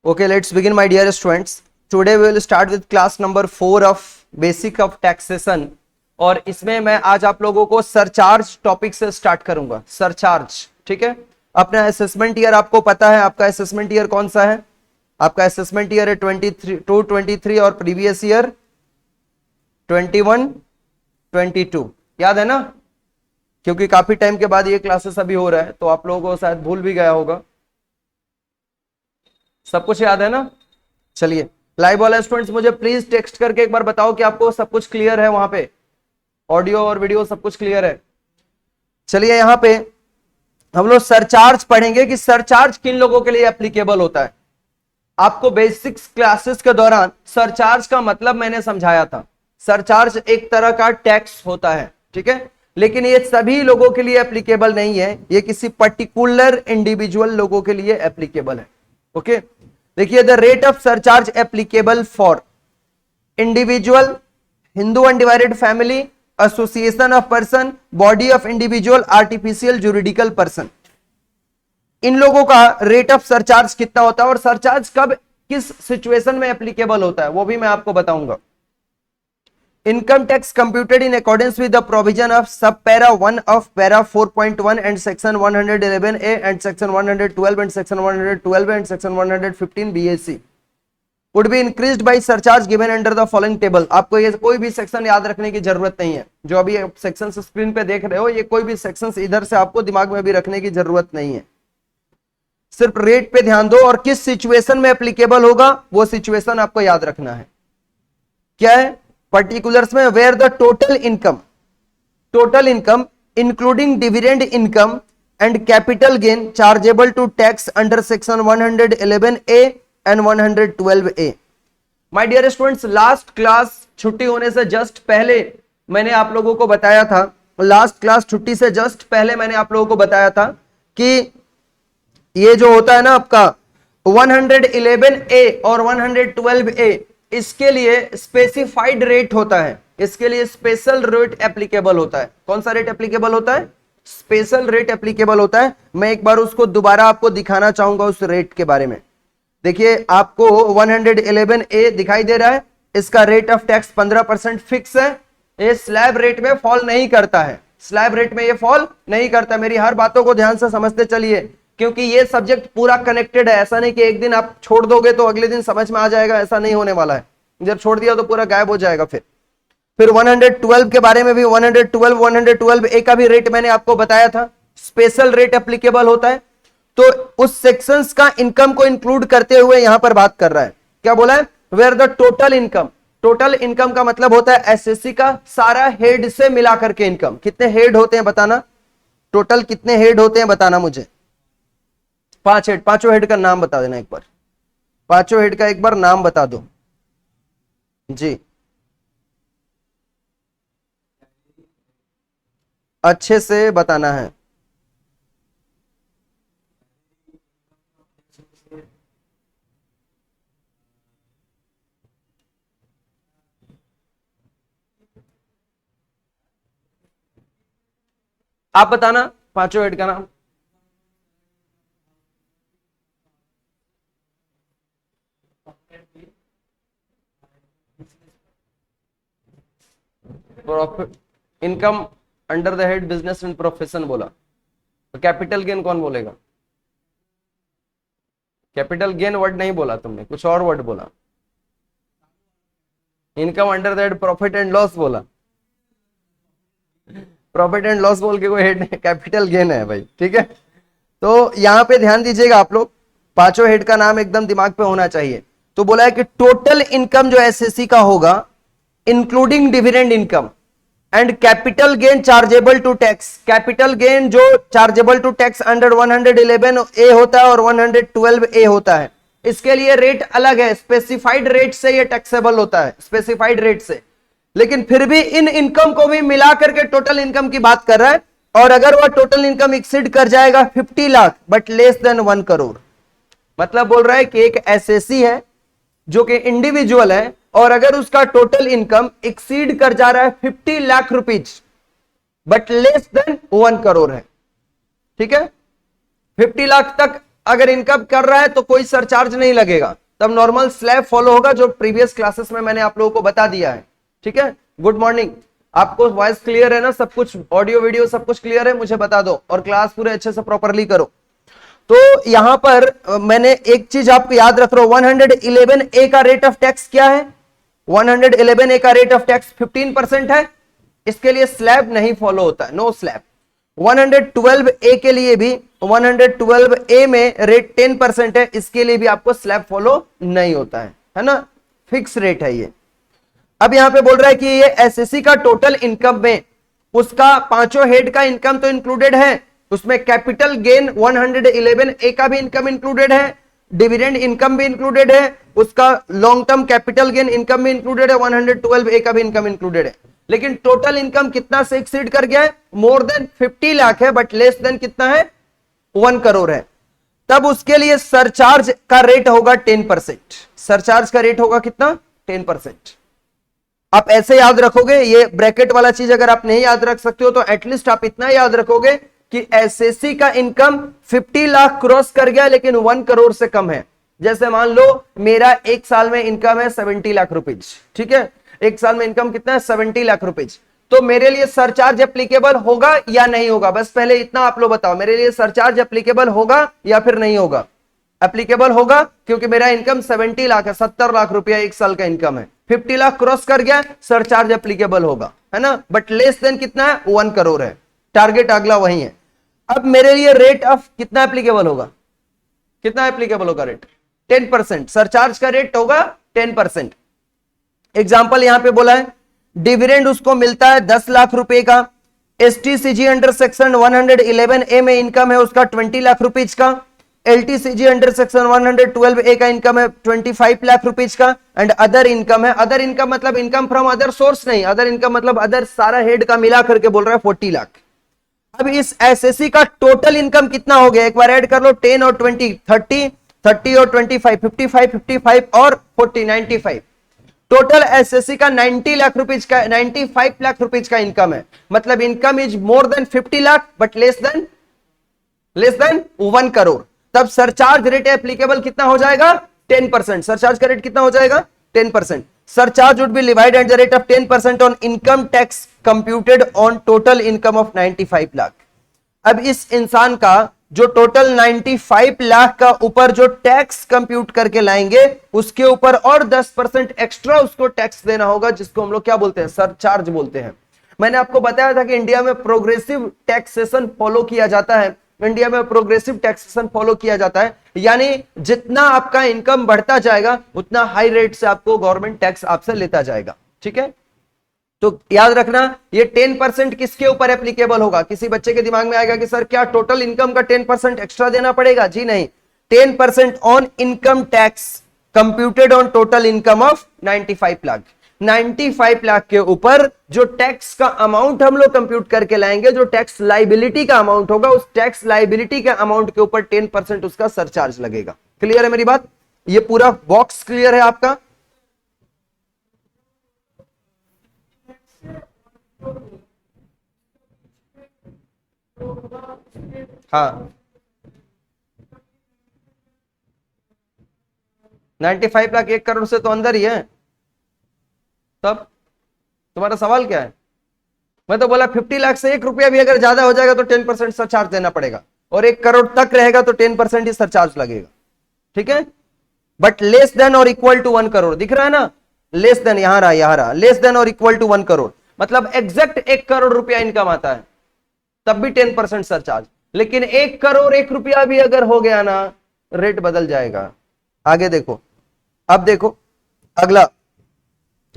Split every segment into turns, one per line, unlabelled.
Okay, let's begin, my dear students. Today we will start with class number 4 of Basic of Taxation. और इसमें मैं आज आप लोगों को सरचार्ज टॉपिक से स्टार्ट करूंगा. सरचार्ज, ठीक है. अपना असेसमेंट ईयर आपको पता है. आपका असेसमेंट ईयर कौन सा है? आपका असेसमेंट ईयर है 23 और प्रीवियस ईयर 21 22. याद है ना? क्योंकि काफी टाइम के बाद ये क्लासेस अभी हो रहा है तो आप लोगों को शायद भूल भी गया होगा. सब कुछ याद है ना? चलिए, लाइव वाले स्टूडेंट्स मुझे प्लीज टेक्स्ट करके एक बार बताओ कि आपको सब कुछ क्लियर है. वहां पे ऑडियो और वीडियो सब कुछ क्लियर है. चलिए, यहां पे हम लोग सरचार्ज पढ़ेंगे कि सरचार्ज किन लोगों के लिए एप्लीकेबल होता है. आपको बेसिक्स क्लासेस के दौरान सरचार्ज का मतलब मैंने समझाया था. सरचार्ज एक तरह का टैक्स होता है, ठीक है, लेकिन ये सभी लोगों के लिए एप्लीकेबल नहीं है. ये किसी पर्टिकुलर इंडिविजुअल लोगों के लिए एप्लीकेबल है. ओके, देखिए, the rate of surcharge applicable for individual, Hindu undivided family, association of person, body of individual, artificial juridical person. इन लोगों का रेट ऑफ सरचार्ज कितना होता है और सरचार्ज कब किस सिचुएशन में एप्लीकेबल होता है वो भी मैं आपको बताऊंगा. Income tax computed in accordance with the provision of sub para 1 of para 4.1 and section 111A and section 112 and section 112 and section 115 BAC would be increased by surcharge given under the following table. आपको ये कोई भी section याद रखने की जरूरत नहीं है. जो अभी सेक्शन स्क्रीन पे देख रहे हो, ये कोई भी सेक्शन इधर से आपको दिमाग में भी रखने की जरूरत नहीं है. सिर्फ रेट पे ध्यान दो और किस सिचुएशन में एप्लीकेबल होगा वो सिचुएशन आपको याद रखना है. क्या है? पर्टिकुलर्स में where the total income including dividend income and capital gain chargeable to tax under section 111A and 112A. My dear students, last class छुट्टी होने से जस्ट पहले मैंने आप लोगों को बताया था, लास्ट क्लास छुट्टी से जस्ट पहले मैंने आप लोगों को बताया था कि ये जो होता है ना आपका 111A और 112A, इसके लिए स्पेसिफाइड रेट होता है. इसके लिए स्पेशल रेट एप्लीकेबल होता है. कौन सा रेट एप्लीकेबल होता है? स्पेशल रेट एप्लीकेबल होता है. मैं एक बार उसको दोबारा आपको दिखाना चाहूंगा उस रेट के बारे में. देखिए, आपको 111A दिखाई दे रहा है. इसका रेट ऑफ टैक्स 15% फिक्स है. ये स्लैब रेट में फॉल नहीं करता है. स्लैब रेट में ये फॉल नहीं करता. मेरी हर बातों को ध्यान से समझते चलिए, क्योंकि ये सब्जेक्ट पूरा कनेक्टेड है. ऐसा नहीं कि एक दिन आप छोड़ दोगे तो अगले दिन समझ में आ जाएगा, ऐसा नहीं होने वाला है. जब छोड़ दिया तो पूरा गायब हो जाएगा. फिर 112 के बारे में भी 112A का भी रेट मैंने आपको बताया था. स्पेशल रेट एप्लीकेबल होता है. तो उस सेक्शंस का इनकम को इंक्लूड करते हुए यहां पर बात कर रहा है. क्या बोला है? Where the total income. Total income का मतलब होता है एसएससी का सारा हेड से मिलाकर के इनकम. कितने हेड होते हैं बताना? टोटल कितने हेड होते हैं बताना मुझे. 5 हेड. पांचों हेड का नाम बता देना एक बार. पांचों हेड का एक बार नाम बता दो जी. अच्छे से बताना है. आप बताना पांचों हेड का नाम. Profit income under the head business and profession बोला. तो कैपिटल गेन कौन बोलेगा? कैपिटल गेन वर्ड नहीं बोला तुमने, कुछ और वर्ड बोला. Income under the head profit and loss बोला. प्रॉफिट एंड लॉस बोल के कोई हेड नहीं, कैपिटल गेन है भाई. ठीक है, तो यहां पे ध्यान दीजिएगा आप लोग. पांचों हेड का नाम एकदम दिमाग पे होना चाहिए. तो बोला है कि टोटल इनकम जो एसएससी का होगा including dividend income and capital gain chargeable to tax. Capital gain जो chargeable to tax under 111A होता है और 112A होता है. इसके लिए रेट अलग है. स्पेसिफाइड रेट से ये टैक्सेबल होता है, स्पेसिफाइड रेट से. लेकिन फिर भी इन इनकम को भी मिला करके टोटल इनकम की बात कर रहा है. और अगर वह टोटल इनकम एक्सीड कर जाएगा 50 lakh but less than 1 crore, मतलब बोल रहा है कि एक एसएससी है जो कि इंडिविजुअल है और अगर उसका टोटल इनकम एक्सीड कर जा रहा है 50 lakh rupees but less than 1 crore है. ठीक है, 50 लाख तक अगर इनकम कर रहा है तो कोई सरचार्ज नहीं लगेगा, तब नॉर्मल स्लैब फॉलो होगा, जो प्रीवियस क्लासेस में मैंने आप लोगों को बता दिया है। ठीक है, गुड मॉर्निंग। आपको वॉइस क्लियर है ना, सब कुछ ऑडियो वीडियो सब कुछ क्लियर है, मुझे बता दो, और क्लास पूरे अच्छे से प्रॉपरली करो। तो यहां पर मैंने एक चीज आपको याद रख रहा हूं, 111A का रेट ऑफ टैक्स क्या है? 111A का रेट ऑफ टैक्स 15% है, इसके लिए स्लैब नहीं फॉलो होता है, नो स्लैब। 112A के लिए भी 112A में रेट 10% है, इसके लिए भी आपको स्लैब फॉलो नहीं होता है ना, फिक्स रेट है ये। अब यहां पे बोल रहा है कि ये एसएससी का टोटल इनकम में उसका पांचों हेड का इनकम तो इंक्लूडेड है, उसमें कैपिटल गेन 111A का भी इनकम इंक्लूडेड है, डिविडेंड इनकम भी इंक्लूडेड है, उसका long term capital gain income भी इंक्लूडेड है, 112A का भी इनकम इंक्लूडेड है। लेकिन टोटल इनकम कितना से एक्सीड कर गया है? मोर देन 50 लाख है, बट लेस देन कितना है? 1 करोड़ है। तब उसके लिए सरचार्ज का रेट होगा 10%। सरचार्ज का रेट होगा कितना? 10%। आप ऐसे याद रखोगे, ये ब्रैकेट वाला चीज अगर आप नहीं याद रख सकते हो तो एटलीस्ट आप इतना याद रखोगे कि एसएससी का इनकम 50 लाख क्रॉस कर गया लेकिन 1 करोड़ से कम है। जैसे मान लो मेरा एक साल में इनकम है 70 लाख रुपीज, ठीक है, एक साल में इनकम कितना है? 70 लाख रुपीज। तो मेरे लिए सरचार्ज एप्लीकेबल होगा या नहीं होगा? बस पहले इतना आप लोग बताओ, मेरे लिए सरचार्ज एप्लीकेबल होगा या फिर नहीं होगा? एप्लीकेबल होगा, क्योंकि मेरा इनकम 70 लाख है, 70 लाख रुपया एक साल का इनकम है, 50 लाख क्रॉस कर गया, सरचार्ज एप्लीकेबल होगा, है ना। बट लेस देन कितना है? 1 करोड़ है, टारगेट अगला वही है। अब मेरे लिए रेट ऑफ कितना एप्लीकेबल होगा? कितना एप्लीकेबल होगा रेट? 10%। सरचार्ज का रेट होगा 10%। एग्जाम्पल यहां पे बोला है, डिविडेंड उसको मिलता है 10 लाख रुपए का, एसटीसीजी अंडर सेक्शन 111A में इनकम है उसका 20 लाख रुपीज का, एलटीसीजी अंडर सेक्शन 112A का इनकम है 25 लाख रुपीज का, एंड अदर इनकम है। अदर इनकम मतलब इनकम फ्रॉम अदर सोर्स नहीं, अदर इनकम मतलब अदर सारा हेड का मिला करके बोल रहा है 40 लाख। अब इस एसएससी का टोटल इनकम कितना हो गया? एक बार ऐड कर लो, 10 और 20, 30 और 25, 55 और 40, 95। टोटल एसएससी का 90 लाख रुपीज का, 95 लाख रुपीज का इनकम है। मतलब income is more than 50 lakh but less than 1 crore. तब सरचार्ज रेट एप्लीकेबल कितना हो जाएगा? 10%। सरचार्ज का रेट कितना हो जाएगा? 10%। Surcharge would B divided eight the rate of 10% on income tax computed on total income of 95 lakh. अब इस इंसान का जो टोटल 95 लाख का ऊपर जो टैक्स कंप्यूट करके लाएंगे, उसके ऊपर और 10% एक्स्ट्रा उसको टैक्स देना होगा, जिसको हम लोग क्या बोलते हैं? सरचार्ज बोलते हैं। मैंने आपको बताया था कि इंडिया में प्रोग्रेसिव टैक्सेशन फॉलो किया जाता है, इंडिया में प्रोग्रेसिव टैक्सेशन फॉलो किया जाता है, यानी जितना आपका इनकम बढ़ता जाएगा उतना हाई रेट से आपको गवर्नमेंट टैक्स आपसे लेता जाएगा। ठीक है, तो याद रखना ये 10% किसके ऊपर एप्लीकेबल होगा? किसी बच्चे के दिमाग में आएगा कि सर क्या टोटल इनकम का 10% एक्स्ट्रा देना पड़ेगा? जी नहीं, 10% on income tax computed on total income of 95 lakh. 95 lakh के ऊपर जो टैक्स का अमाउंट हम लोग कंप्यूट करके लाएंगे, जो टैक्स लाइबिलिटी का अमाउंट होगा, उस टैक्स लाइबिलिटी के अमाउंट के ऊपर 10% उसका सरचार्ज लगेगा। क्लियर है मेरी बात? ये पूरा बॉक्स क्लियर है आपका? हाँ, 95 लाख 1 करोड़ से तो अंदर ही है। तब तुम्हारा सवाल क्या है? मैं तो बोला 50 लाख से 1 रुपया भी अगर ज्यादा हो जाएगा तो 10% सरचार्ज देना पड़ेगा, और 1 करोड़ तक रहेगा तो 10% ही सरचार्ज लगेगा। ठीक है, बट लेस देन और इक्वल टू 1 करोड़ दिख रहा है ना? लेस देन यहां रहा, लेस देन और इक्वल टू 1 करोड़ मतलब एग्जैक्ट 1 करोड़ रुपया इनकम आता है, तब भी 10% सरचार्ज। लेकिन 1 करोड़ 1 रुपया भी अगर हो गया ना, रेट बदल जाएगा। आगे देखो, अब देखो अगला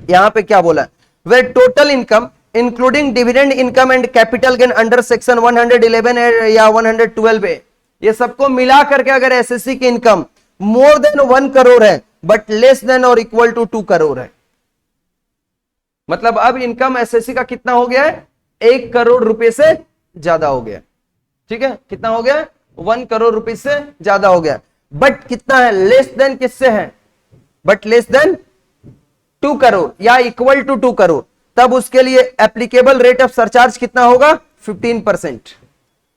यहां पे क्या बोला है, वे total income including dividend income and capital gain under section 111 या 112A, ये सबको मिला करके अगर एसएससी की इनकम मोर देन 1 करोड़ है बट लेस देन और इक्वल टू 2 करोड़ है, मतलब अब इनकम एसएससी का कितना हो गया है? 1 करोड़ रुपए से ज्यादा हो गया। ठीक है, कितना हो गया? 1 करोड़ रुपए से ज्यादा हो गया। बट कितना है? लेस देन किससे है? बट लेस देन 2 करोड़ या इक्वल टू 2 करोड़, तब उसके लिए एप्लीकेबल रेट ऑफ सरचार्ज कितना होगा? 15%।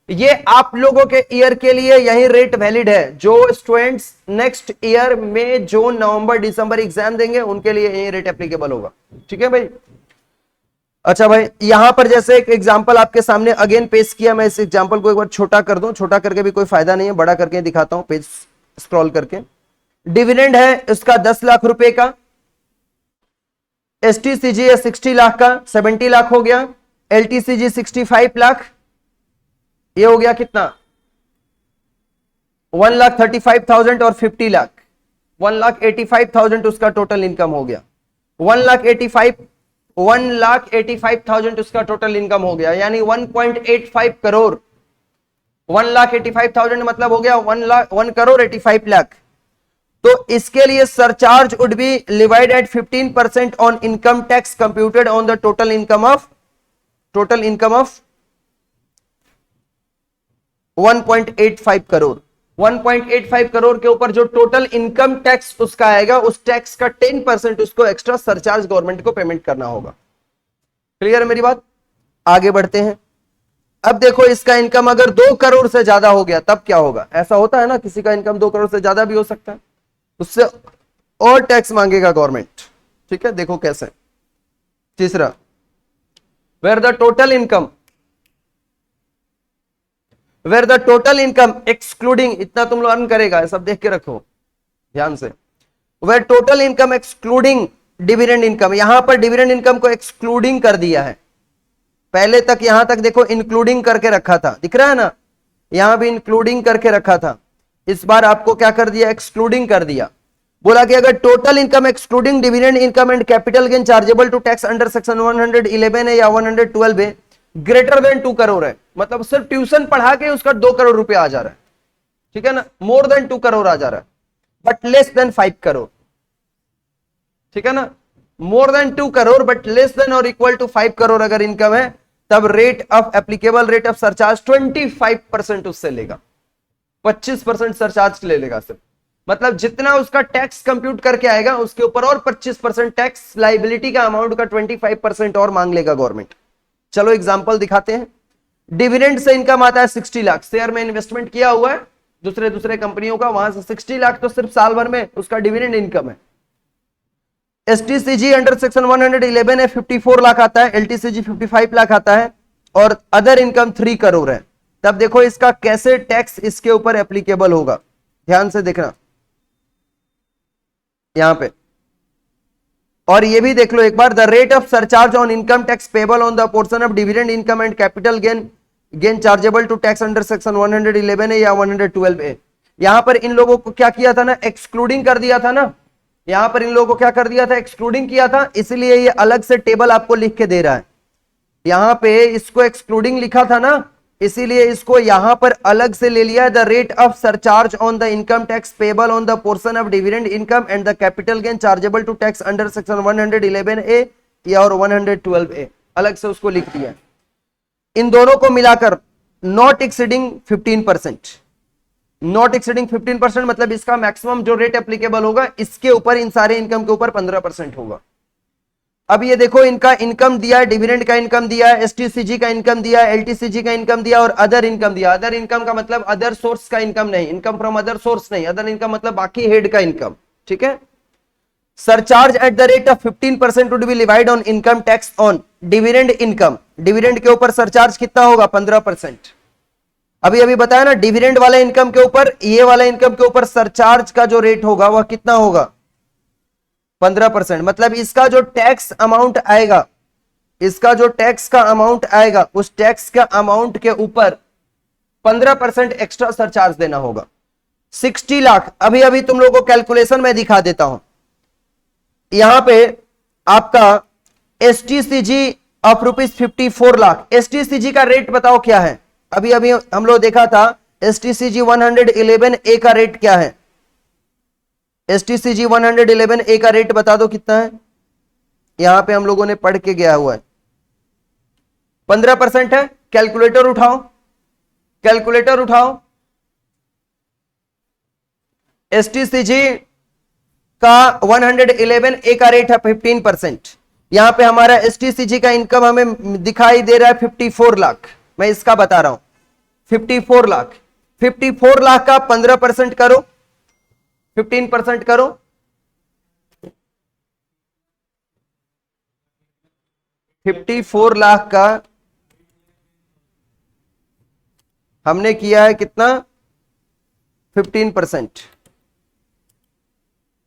ये आप लोगों के ईयर के लिए यही रेट वैलिड है। जो स्टूडेंट्स नेक्स्ट ईयर में जो नवंबर दिसंबर एग्जाम देंगे उनके लिए यही रेट एप्लीकेबल होगा। ठीक है भाई। अच्छा भाई, यहां पर जैसे एक एग्जांपल आपके सामने अगेन पेश किया, मैं इस एग्जांपल को एक बार छोटा कर दूं, छोटा करके भी कोई फायदा नहीं है, बड़ा करके दिखाता हूं पेज स्क्रॉल करके। डिविडेंड है इसका 10 लाख रुपए का, एसटीसीजी है 60 लाख का, 70 लाख हो गया, एलटीसीजी 65 लाख, ये हो गया कितना 1,35,000 और 50 लाख, 1,85,000 उसका टोटल इनकम हो गया। 1,85,000 उसका टोटल इनकम हो गया, यानी 1.85 करोड़। 1,85,000 मतलब हो गया 1,85,00,000। तो इसके लिए surcharge would be levied at 15% on income tax computed on the total income of 1.85 crore. 1.85 crore के ऊपर जो टोटल इनकम टैक्स उसका आएगा, उस टैक्स का 10% उसको एक्स्ट्रा सरचार्ज गवर्नमेंट को पेमेंट करना होगा। क्लियर है मेरी बात? आगे बढ़ते हैं। अब देखो इसका इनकम अगर 2 करोड़ से ज्यादा हो गया तब क्या होगा? ऐसा होता है ना, किसी का इनकम 2 करोड़ से ज्यादा भी हो सकता है, उससे और टैक्स मांगेगा गवर्नमेंट। ठीक है, देखो कैसे। तीसरा, where the total income excluding, इतना तुम लोग अर्न करेगा, सब देख के रखो ध्यान से। Where total income excluding dividend income, यहां पर डिविडेंड इनकम को एक्सक्लूडिंग कर दिया है। पहले तक यहां तक देखो इंक्लूडिंग करके रखा था, दिख रहा है ना, यहां भी इंक्लूडिंग करके रखा था, इस बार आपको क्या कर दिया, एक्सक्लूडिंग कर दिया। बोला कि अगर total income excluding dividend income and capital gain chargeable to tax under section 111 है या 112 है, ग्रेटर देन 2 करोड़ है, मतलब सिर्फ ट्यूशन पढ़ा के उसका 2 करोड़ रुपया आ जा रहा है। ठीक है ना, मोर देन 2 करोड़ आ जा रहा है, बट लेस देन 5 करोड़। ठीक है ना, more than 2 crore but less then और इक्वल टू 5 करोड़ अगर इनकम है, तब rate of applicable rate of surcharge 25% उससे लेगा, 25% सरचार्ज ले लेगा सिर्फ। मतलब जितना उसका टैक्स कंप्यूट करके आएगा उसके ऊपर और 25% टैक्स, लाइबिलिटी का अमाउंट का 25% और मांग लेगा गवर्नमेंट। चलो एग्जांपल दिखाते हैं। डिविडेंड से इनकम आता है 60 लाख, शेयर में इन्वेस्टमेंट किया हुआ है दूसरे कंपनियों का, वहां से 60 लाख तो सिर्फ साल भर में उसका डिविडेंड इनकम है। एसटीसीजी अंडर सेक्शन 111 है 54 लाख आता है, एलटीसीजी 55 लाख आता है, और अदर इनकम 3 करोड़ है। तब देखो इसका कैसे टैक्स इसके ऊपर एप्लीकेबल होगा, ध्यान से देखना यहां पे। और ये भी देख लो एक बार, the rate of surcharge on income tax payable on the portion of dividend income and capital gain chargeable to tax under section 111 है या 112 है। यहां पर इन लोगों को क्या किया था ना, एक्सक्लूडिंग कर दिया था ना, यहां पर इन लोगों को क्या कर दिया था, एक्सक्लूडिंग किया था, इसलिए ये अलग से टेबल आपको लिख के दे रहा है। यहां पे इसको एक्सक्लूडिंग लिखा था ना, इसीलिए इसको यहां पर अलग से ले लिया। The rate of surcharge on the income tax payable on the portion of dividend income and the capital gain chargeable to tax under section 111 A या और 112 ए, अलग से उसको लिख दिया। इन दोनों को मिलाकर नॉट एक्सीडिंग 15%, नॉट एक्सीडिंग 15% मतलब इसका मैक्सिमम जो रेट एप्लीकेबल होगा इसके ऊपर, इन सारे इनकम के ऊपर 15% होगा। अब ये देखो इनका इनकम दिया है, डिविडेंड का इनकम दिया है, एसटीसीजी का इनकम दिया है, एलटीसीजी का इनकम दिया और अदर इनकम दिया। अदर इनकम का मतलब अदर सोर्स का इनकम नहीं, इनकम फ्रॉम अदर सोर्स नहीं, अदर इनकम मतलब बाकी हेड का इनकम। ठीक है, surcharge at the rate of 15% would be divide on income tax on dividend income. Dividend के ऊपर सरचार्ज कितना होगा, 15%। अभी अभी बताया ना, डिविडेंड वाले इनकम के ऊपर, ये वाला इनकम के ऊपर सरचार्ज का जो रेट होगा वह कितना होगा, 15%। मतलब इसका जो टैक्स अमाउंट आएगा, इसका जो टैक्स का अमाउंट आएगा, उस टैक्स का अमाउंट के ऊपर 15% एक्स्ट्रा सरचार्ज देना होगा। 60 लाख, अभी अभी तुम लोगों को कैलकुलेशन में दिखा देता हूं। यहां पे आपका एसटीसीजी ऑफ ₹54 लाख, एसटीसीजी का रेट बताओ क्या है? अभी अभी हम लोग देखा था एसटीसीजी 111 ए का रेट क्या है, एसटीसीजी 111 ए का रेट बता दो कितना है? यहां पे हम लोगों ने पढ़ के गया हुआ है, 15% है। कैलकुलेटर उठाओ, कैलकुलेटर उठाओ। एसटीसीजी का 111 ए का रेट है 15%। यहां पे हमारा एसटीसीजी का इनकम हमें दिखाई दे रहा है 54 लाख, मैं इसका बता रहा हूं 54 लाख। 54 लाख का 15% करो, 15% करो, 54 लाख का हमने किया है कितना, 15%,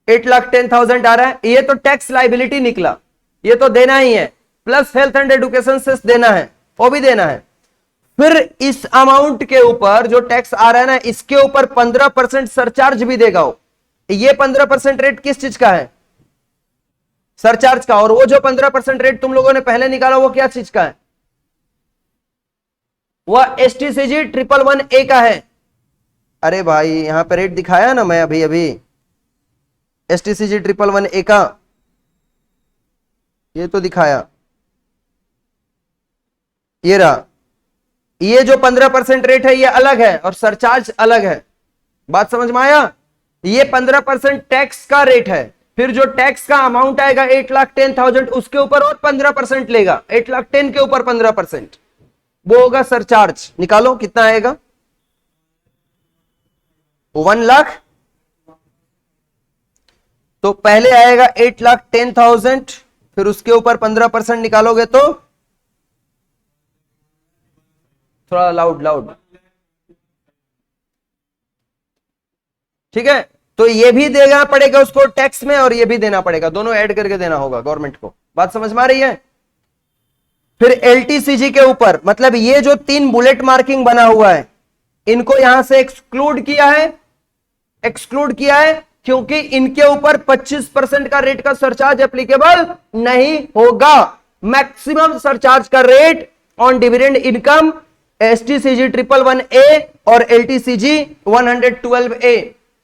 8,10,000 आ रहा है। ये तो टैक्स लाइबिलिटी निकला, ये तो देना ही है, plus health and education cess देना है, वो भी देना है। फिर इस अमाउंट के ऊपर जो टैक्स आ रहा है ना, इसके ऊपर 15% सरचार्ज भी देगा वो। ये 15% रेट किस चीज का है, सरचार्ज का। और वो जो 15% रेट तुम लोगों ने पहले निकाला वो क्या चीज का है, वह STCG 111A का है। अरे भाई यहां पे रेट दिखाया ना मैं अभी अभी, STCG 111A का ये तो दिखाया, ये रहा। ये जो 15% रेट है ये अलग है और सरचार्ज अलग है, बात समझ में आया। ये 15% टैक्स का रेट है, फिर जो टैक्स का अमाउंट आएगा 8,10,000 उसके ऊपर और 15% लेगा, 8,10,000 के ऊपर 15%, वो होगा सरचार्ज। निकालो कितना आएगा, 1 लाख। तो पहले आएगा 8,10,000, फिर उसके ऊपर 15% निकालोगे तो, थोड़ा लाउड, ठीक है। तो ये भी देना पड़ेगा उसको टैक्स में और ये भी देना पड़ेगा, दोनों ऐड करके देना होगा गवर्नमेंट को, बात समझ में आ रही है। फिर LTCG के ऊपर, मतलब ये जो 3 बुलेट मार्किंग बना हुआ है इनको यहां से एक्सक्लूड किया है, एक्सक्लूड किया है क्योंकि इनके ऊपर 25% का रेट का सरचार्ज एप्लीकेबल नहीं होगा। मैक्सिमम सरचार्ज का rate on dividend income STCG 111A और LTCG 112A,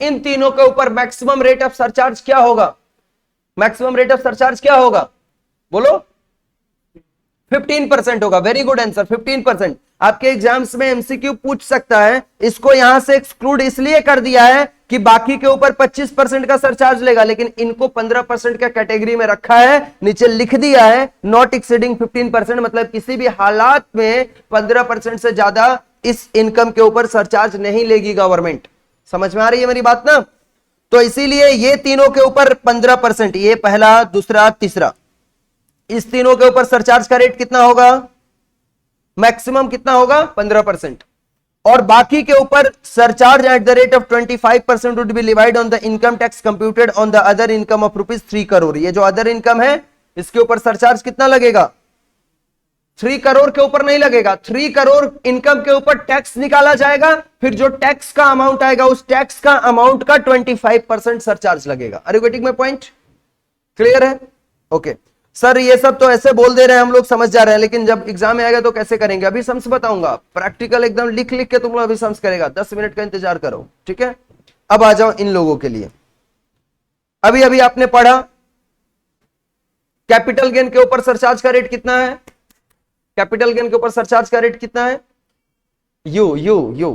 इन तीनों के ऊपर मैक्सिमम रेट ऑफ सरचार्ज क्या होगा, मैक्सिमम रेट ऑफ सरचार्ज क्या होगा बोलो, 15% होगा। Very good answer, 15%। आपके एग्जाम्स में MCQ पूछ सकता है, इसको यहां से एक्सक्लूड इसलिए कर दिया है कि बाकी के ऊपर 25% का सरचार्ज लेगा, लेकिन इनको 15% का कैटेगरी में रखा है, नीचे लिख दिया है नॉट एक्सीडिंग 15%, मतलब किसी भी हालात में 15% से ज्यादा इस इनकम के ऊपर सरचार्ज नहीं लेगी गवर्नमेंट। समझ में आ रही है मेरी बात ना। तो इसीलिए ये तीनों के ऊपर 15%, ये पहला, दूसरा, तीसरा, इस तीनों के ऊपर सरचार्ज का रेट कितना होगा, मैक्सिमम कितना होगा 15%। और बाकी के ऊपर surcharge at the rate of 25% would be divide on the income tax computed on the other income of ₹3 crore. ये जो अदर इनकम है इसके ऊपर सरचार्ज कितना लगेगा, 3 करोड़ के ऊपर नहीं लगेगा। 3 करोड़ इनकम के ऊपर टैक्स निकाला जाएगा, फिर जो टैक्स का अमाउंट आएगा उस टैक्स का अमाउंट का 25% सरचार्ज लगेगा। Are you getting my point, clear है? ओके सर ये सब तो ऐसे बोल दे रहे हैं हम लोग, समझ जा रहे हैं, लेकिन जब एग्जाम में आएगा तो कैसे करेंगे, अभी सम्स बताऊंगा, प्रैक्टिकल एकदम लिख लिख के तुम लोग अभी सम्स करेगा, 10 मिनट का इंतजार करो, ठीक है। अब आ जाओ इन लोगों के लिए। अभी अभी आपने पढ़ा कैपिटल गेन के ऊपर सरचार्ज का रेट कितना है, कैपिटल गेन के ऊपर सरचार्ज का रेट कितना है, यू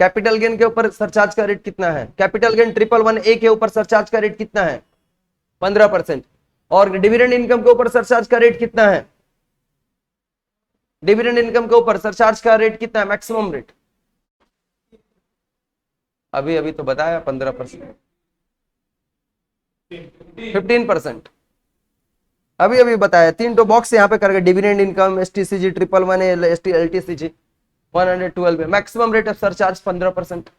कैपिटल गेन के ऊपर सरचार्ज का रेट कितना है, कैपिटल गेन 111A के ऊपर सरचार्ज का रेट कितना है 15%। और डिविडेंड इनकम के ऊपर सरचार्ज का रेट कितना है, डिविडेंड इनकम के ऊपर सरचार्ज का रेट कितना है, मैक्सिमम रेट अभी अभी तो बताया 15%, 15%, अभी अभी बताया। 3 तो बॉक्स यहां पे करके, dividend income, STCG 111A, LTCG 112, maximum rate of surcharge 15%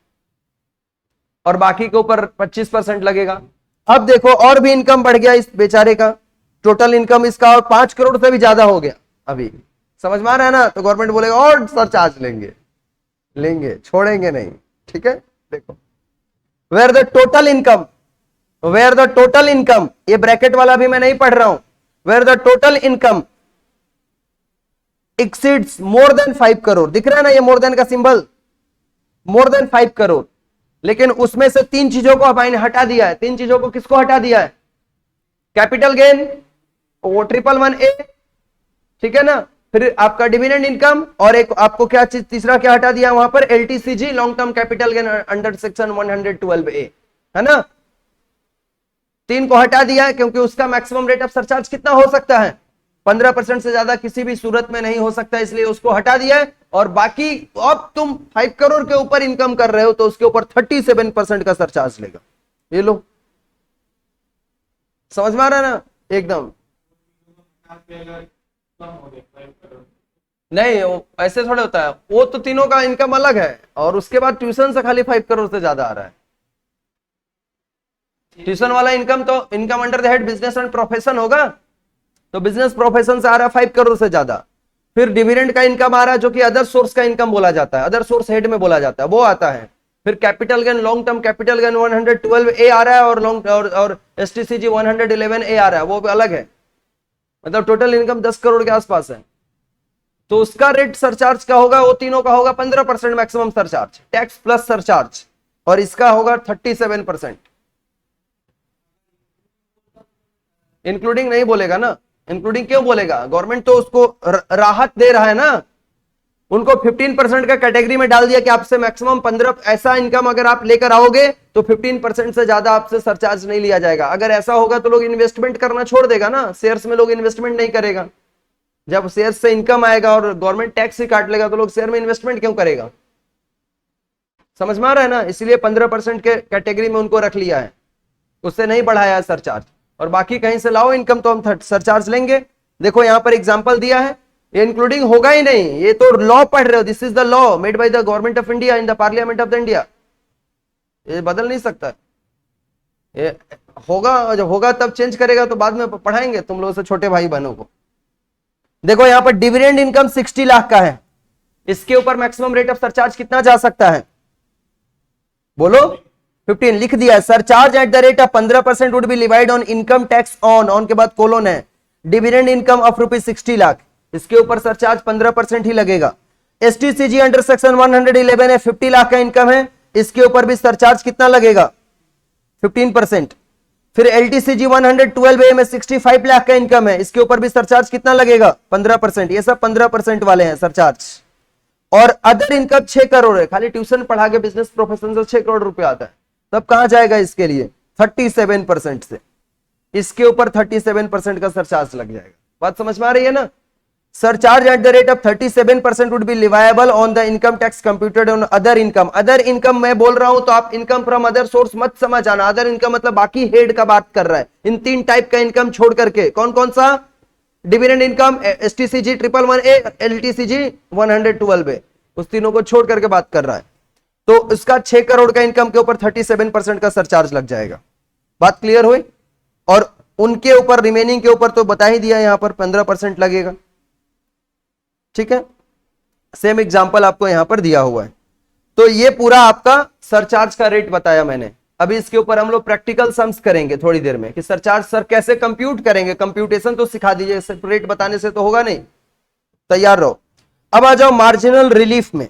और बाकी के ऊपर 25% लगेगा। अब देखो और भी इनकम बढ़ गया इस बेचारे का, टोटल इनकम इसका और 5 करोड़ से भी ज्यादा हो गया। अभी समझ में आ रहा है ना, तो गवर्नमेंट बोलेगा और सरचार्ज लेंगे, छोड़ेंगे नहीं, ठीक है। देखो वेयर द टोटल इनकम, ये ब्रैकेट वाला भी मैं नहीं पढ़ रहा हूं, where the total income exceeds more than 5 crore, दिख रहा है ना ये मोर देन का सिंबल, मोर देन 5 करोड़, लेकिन उसमें से 3 चीजों को हमने हटा दिया है। 3 चीजों को किसको हटा दिया है, कैपिटल गेन, वो 111A, ठीक है ना, फिर आपका डिविडेंड इनकम, और एक आपको क्या चीज तीसरा क्या हटा दिया वहां पर, LTCG, long term capital gain under section 112A, है ना। 3 को हटा दिया है क्योंकि उसका मैक्सिमम रेट ऑफ सरचार्ज कितना हो सकता है 15% से ज्यादा किसी भी सूरत में नहीं हो सकता, इसलिए उसको हटा दिया है। और बाकी अब तुम 5 करोड़ के ऊपर इनकम कर रहे हो तो उसके ऊपर 37% का सरचार्ज लेगा। ये लो, समझ में आ रहा है ना एकदम। नहीं ऐसे थोड़े होता है, वो तो तीनों का इनकम अलग है और उसके बाद ट्यूशन से खाली 5 करोड़ से ज्यादा आ रहा है। ट्यूशन वाला इनकम तो income under the head business and profession होगा, तो बिजनेस प्रोफेशन से आ रहा है 5 करोड़ से ज्यादा। फिर डिविडेंड का इनकम आ रहा है जो कि अदर सोर्स का इनकम बोला जाता है, अदर सोर्स हेड में बोला जाता है, वो आता है। फिर capital gain, long term capital gain 112A आ रहा है और लॉन्ग और एसटीसीजी 111A आ रहा है, वो भी अलग है। मतलब टोटल इनकम 10 करोड़ के आसपास है, तो उसका रेट सरचार्ज का होगा, वो तीनों का होगा 15% maximum surcharge, tax plus surcharge, और इसका होगा 37%। इंक्लूडिंग नहीं बोलेगा ना, इंक्लूडिंग क्यों बोलेगा, गवर्नमेंट तो उसको राहत दे रहा है ना, उनको 15% का कैटेगरी में डाल दिया कि आपसे मैक्सिमम 15 ऐसा इनकम अगर आप लेकर आओगे तो 15% से ज्यादा आपसे सरचार्ज नहीं लिया जाएगा। अगर ऐसा होगा तो लोग इन्वेस्टमेंट करना छोड़ देगा ना, शेयर्स में लोग इन्वेस्टमेंट नहीं करेगा। जब शेयर से इनकम आएगा और गवर्नमेंट टैक्स ही काट लेगा तो लोग शेयर में इन्वेस्टमेंट क्यों करेगा, समझ में आ रहा है ना। इसलिए 15% के कैटेगरी में उनको रख लिया है, उससे नहीं बढ़ाया है सरचार्ज। और बाकी कहीं से लाओ इनकम तो हम सरचार्ज लेंगे। देखो यहां पर एग्जांपल दिया है, ये इंक्लूडिंग होगा ही नहीं, ये तो लॉ पढ़ रहे हो, this is the law made by the government of India in the parliament of the India, ये बदल नहीं सकता। ये होगा, जब होगा तब चेंज करेगा, तो बाद में पढ़ाएंगे तुम लोगों से छोटे भाई बहनों को। देखो यहां पर डिविडेंड इनकम 60 लाख का है, इसके ऊपर मैक्सिमम रेट ऑफ सरचार्ज कितना जा सकता है, बोलो 15 लिख दिया है। Surcharge at the rate of 15% would be levied on income tax on के बाद कोलोन है, डिविडेंड इनकम ऑफ ₹60 लाख, इसके ऊपर सरचार्ज 15% ही लगेगा। एसटीसीजी अंडर सेक्शन 111 है, 50 लाख का इनकम है, इसके ऊपर भी सरचार्ज कितना लगेगा, 15%। फिर एलटीसीजी 112A में 65 लाख का इनकम है, इसके ऊपर भी सरचार्ज कितना लगेगा, 15%। ये सब 15% वाले हैं सरचार्ज। और अदर इनकम 6 करोड़ है, खाली ट्यूशन पढ़ा के बिजनेस प्रोफेशन से 6 करोड़ रुपया आता है, तब कहां जाएगा इसके लिए, 37% से, इसके ऊपर 37% का सरचार्ज लग जाएगा। बात समझ में आ रही है ना। Surcharge at the rate of 37% would be leviable on the income tax computed on other income. Other income मैं बोल रहा हूं तो आप इनकम फ्रॉम अदर सोर्स मत समझ आना, अदर इनकम मतलब बाकी हेड का बात कर रहा है, इन 3 टाइप का इनकम छोड़ करके। कौन कौन सा, dividend income, STCG 111A, LTCG 112A, उस तीनों को छोड़ करके बात कर रहा है। तो उसका 6 करोड़ का इनकम के ऊपर 37% का सरचार्ज लग जाएगा। बात क्लियर हुई। और उनके ऊपर रिमेनिंग के ऊपर तो बता ही दिया, यहां पर 15% लगेगा, ठीक है। सेम एग्जांपल आपको यहां पर दिया हुआ है। तो ये पूरा आपका सरचार्ज का रेट बताया मैंने। अभी इसके ऊपर हम लोग प्रैक्टिकल सम्स करेंगे थोड़ी देर में कि सरचार्ज सर कैसे कंप्यूट करेंगे, कंप्यूटेशन तो सिखा दीजिए, रेट बताने से तो होगा नहीं, तैयार रहो। अब आ जाओ मार्जिनल रिलीफ में।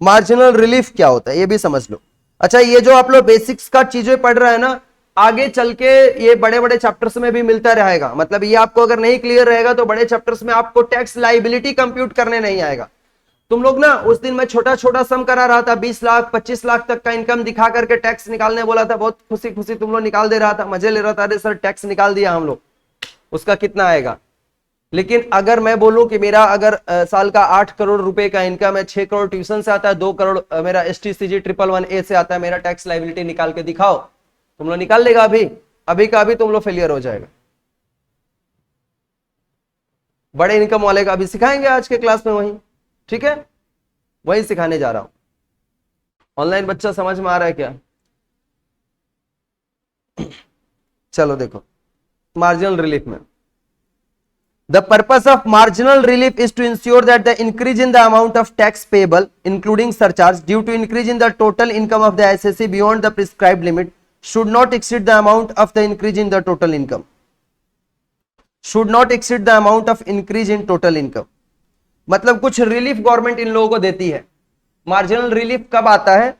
मार्जिनल रिलीफ क्या होता है ये भी समझ लो। अच्छा, ये जो आप लोग बेसिक्स का चीजें पढ़ रहे हैं ना, आगे चल के ये बड़े बड़े चैप्टर्स में भी मिलता रहेगा। मतलब ये आपको अगर नहीं क्लियर रहेगा तो बड़े चैप्टर्स में आपको टैक्स लायबिलिटी कंप्यूट करने नहीं आएगा। तुम लोग ना, उस दिन मैं छोटा छोटा सम करा रहा था, 20 लाख 25 लाख तक का इनकम दिखा करके टैक्स निकालने बोला था, बहुत खुशी खुशी तुम लोग निकाल दे रहा था, मजे ले रहा था, अरे सर टैक्स निकाल दिया हम लोग, उसका कितना आएगा। लेकिन अगर मैं बोलूं कि मेरा अगर साल का 8 करोड़ रुपए का इनकम है, 6 करोड़ ट्यूशन से आता है, 2 करोड़ मेरा एसटीसीजी 111A से आता है, मेरा टैक्स लायबिलिटी निकाल के दिखाओ, तुम लोग निकाल लेगा अभी का अभी तुम लोग फेलियर हो जाएगा। बड़े इनकम वाले का अभी सिखाएंगे आज के क्लास में, वही ठीक है, वही सिखाने जा रहा हूं। ऑनलाइन बच्चा समझ में आ रहा है क्या? चलो देखो, मार्जिनल रिलीफ में the purpose of marginal relief is to ensure that the increase in the amount of tax payable including surcharge due to increase in the total income of the assessee beyond the prescribed limit should not exceed the amount of the increase in the total income, should not exceed the amount of increase in total income। मतलब कुछ relief government in लोगों को देती है। Marginal relief कब आता है,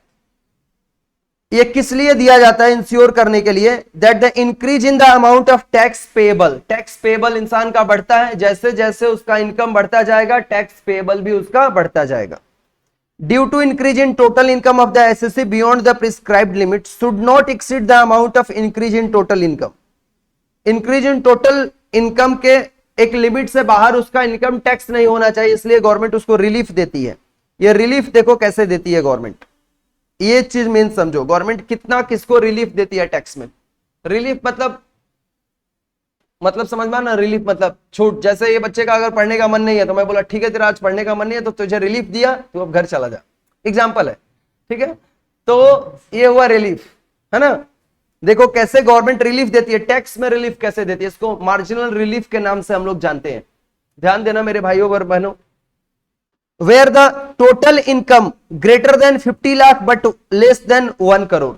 ये किस लिए दिया जाता है, इंश्योर करने के लिए that the increase in the amount of tax payable, tax payable इंसान का बढ़ता है, जैसे जैसे उसका इनकम बढ़ता जाएगा टैक्स पेएबल भी उसका बढ़ता जाएगा। Due to increase in total income of the SSC beyond the prescribed limit should not exceed the amount of increase in total income. Increase in total income के एक लिमिट से बाहर उसका इनकम टैक्स नहीं होना चाहिए, इसलिए गवर्नमेंट उसको रिलीफ देती है। ये रिलीफ देखो कैसे देती है गवर्नमेंट, ये चीज मेन समझो, गवर्नमेंट कितना किसको रिलीफ देती है टैक्स में। रिलीफ मतलब समझ में ना, रिलीफ मतलब छूट। जैसे ये बच्चे का अगर पढ़ने का मन नहीं है तो मैं बोला ठीक है तेरा आज पढ़ने का मन नहीं है तो तुझे रिलीफ दिया, तू अब घर चला जा, एग्जाम्पल है, ठीक है। तो ये हुआ रिलीफ, है ना। देखो कैसे गवर्नमेंट रिलीफ देती है, टैक्स में रिलीफ कैसे देती है, इसको मार्जिनल रिलीफ के नाम से हम लोग जानते हैं। ध्यान देना मेरे भाइयों और बहनों। Where the total income greater than 50 lakh but less than 1 crore.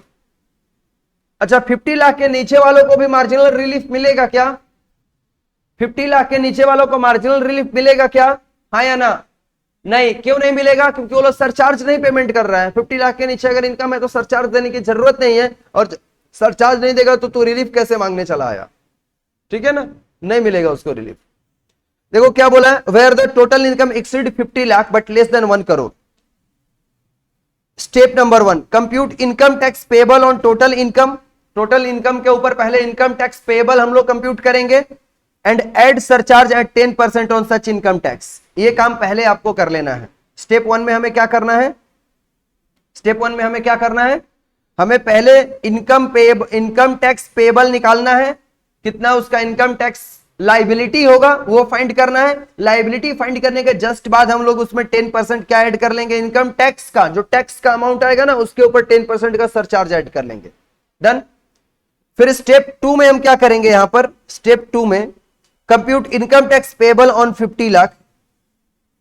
अच्छा, 50 लाख के नीचे वालों को भी मार्जिनल रिलीफ मिलेगा क्या? 50 लाख के नीचे वालों को मार्जिनल रिलीफ मिलेगा क्या, हाँ या ना? नहीं। क्यों नहीं मिलेगा? क्योंकि वो लोग सरचार्ज नहीं पेमेंट कर रहा है। 50 लाख के नीचे अगर इनकम है तो सरचार्ज देने की जरूरत नहीं है, और सरचार्ज नहीं देगा तो तू रिलीफ कैसे मांगने चला आया, ठीक है ना, नहीं मिलेगा उसको रिलीफ। देखो क्या बोला है, where the total income exceed 50 lakh but less than 1 crore. Step number 1, compute income tax payable on total income. Total income के ऊपर पहले इनकम टैक्स पेएबल हम लोग कंप्यूट करेंगे, and add surcharge at 10% on such income tax. ये काम पहले आपको कर लेना है। स्टेप 1 में हमें क्या करना है, स्टेप 1 में हमें क्या करना है, हमें पहले इनकम टैक्स पेएबल निकालना है, कितना उसका इनकम टैक्स लाइबिलिटी होगा वो फाइंड करना है। लाइबिलिटी फाइंड करने के जस्ट बाद हम लोग उसमें 10% क्या ऐड कर लेंगे, इनकम टैक्स का जो टैक्स का अमाउंट आएगा ना उसके ऊपर 10% का सरचार्ज ऐड कर लेंगे। डन। फिर स्टेप 2 में हम क्या करेंगे, यहां पर स्टेप 2 में compute income tax payable on 50 lakh,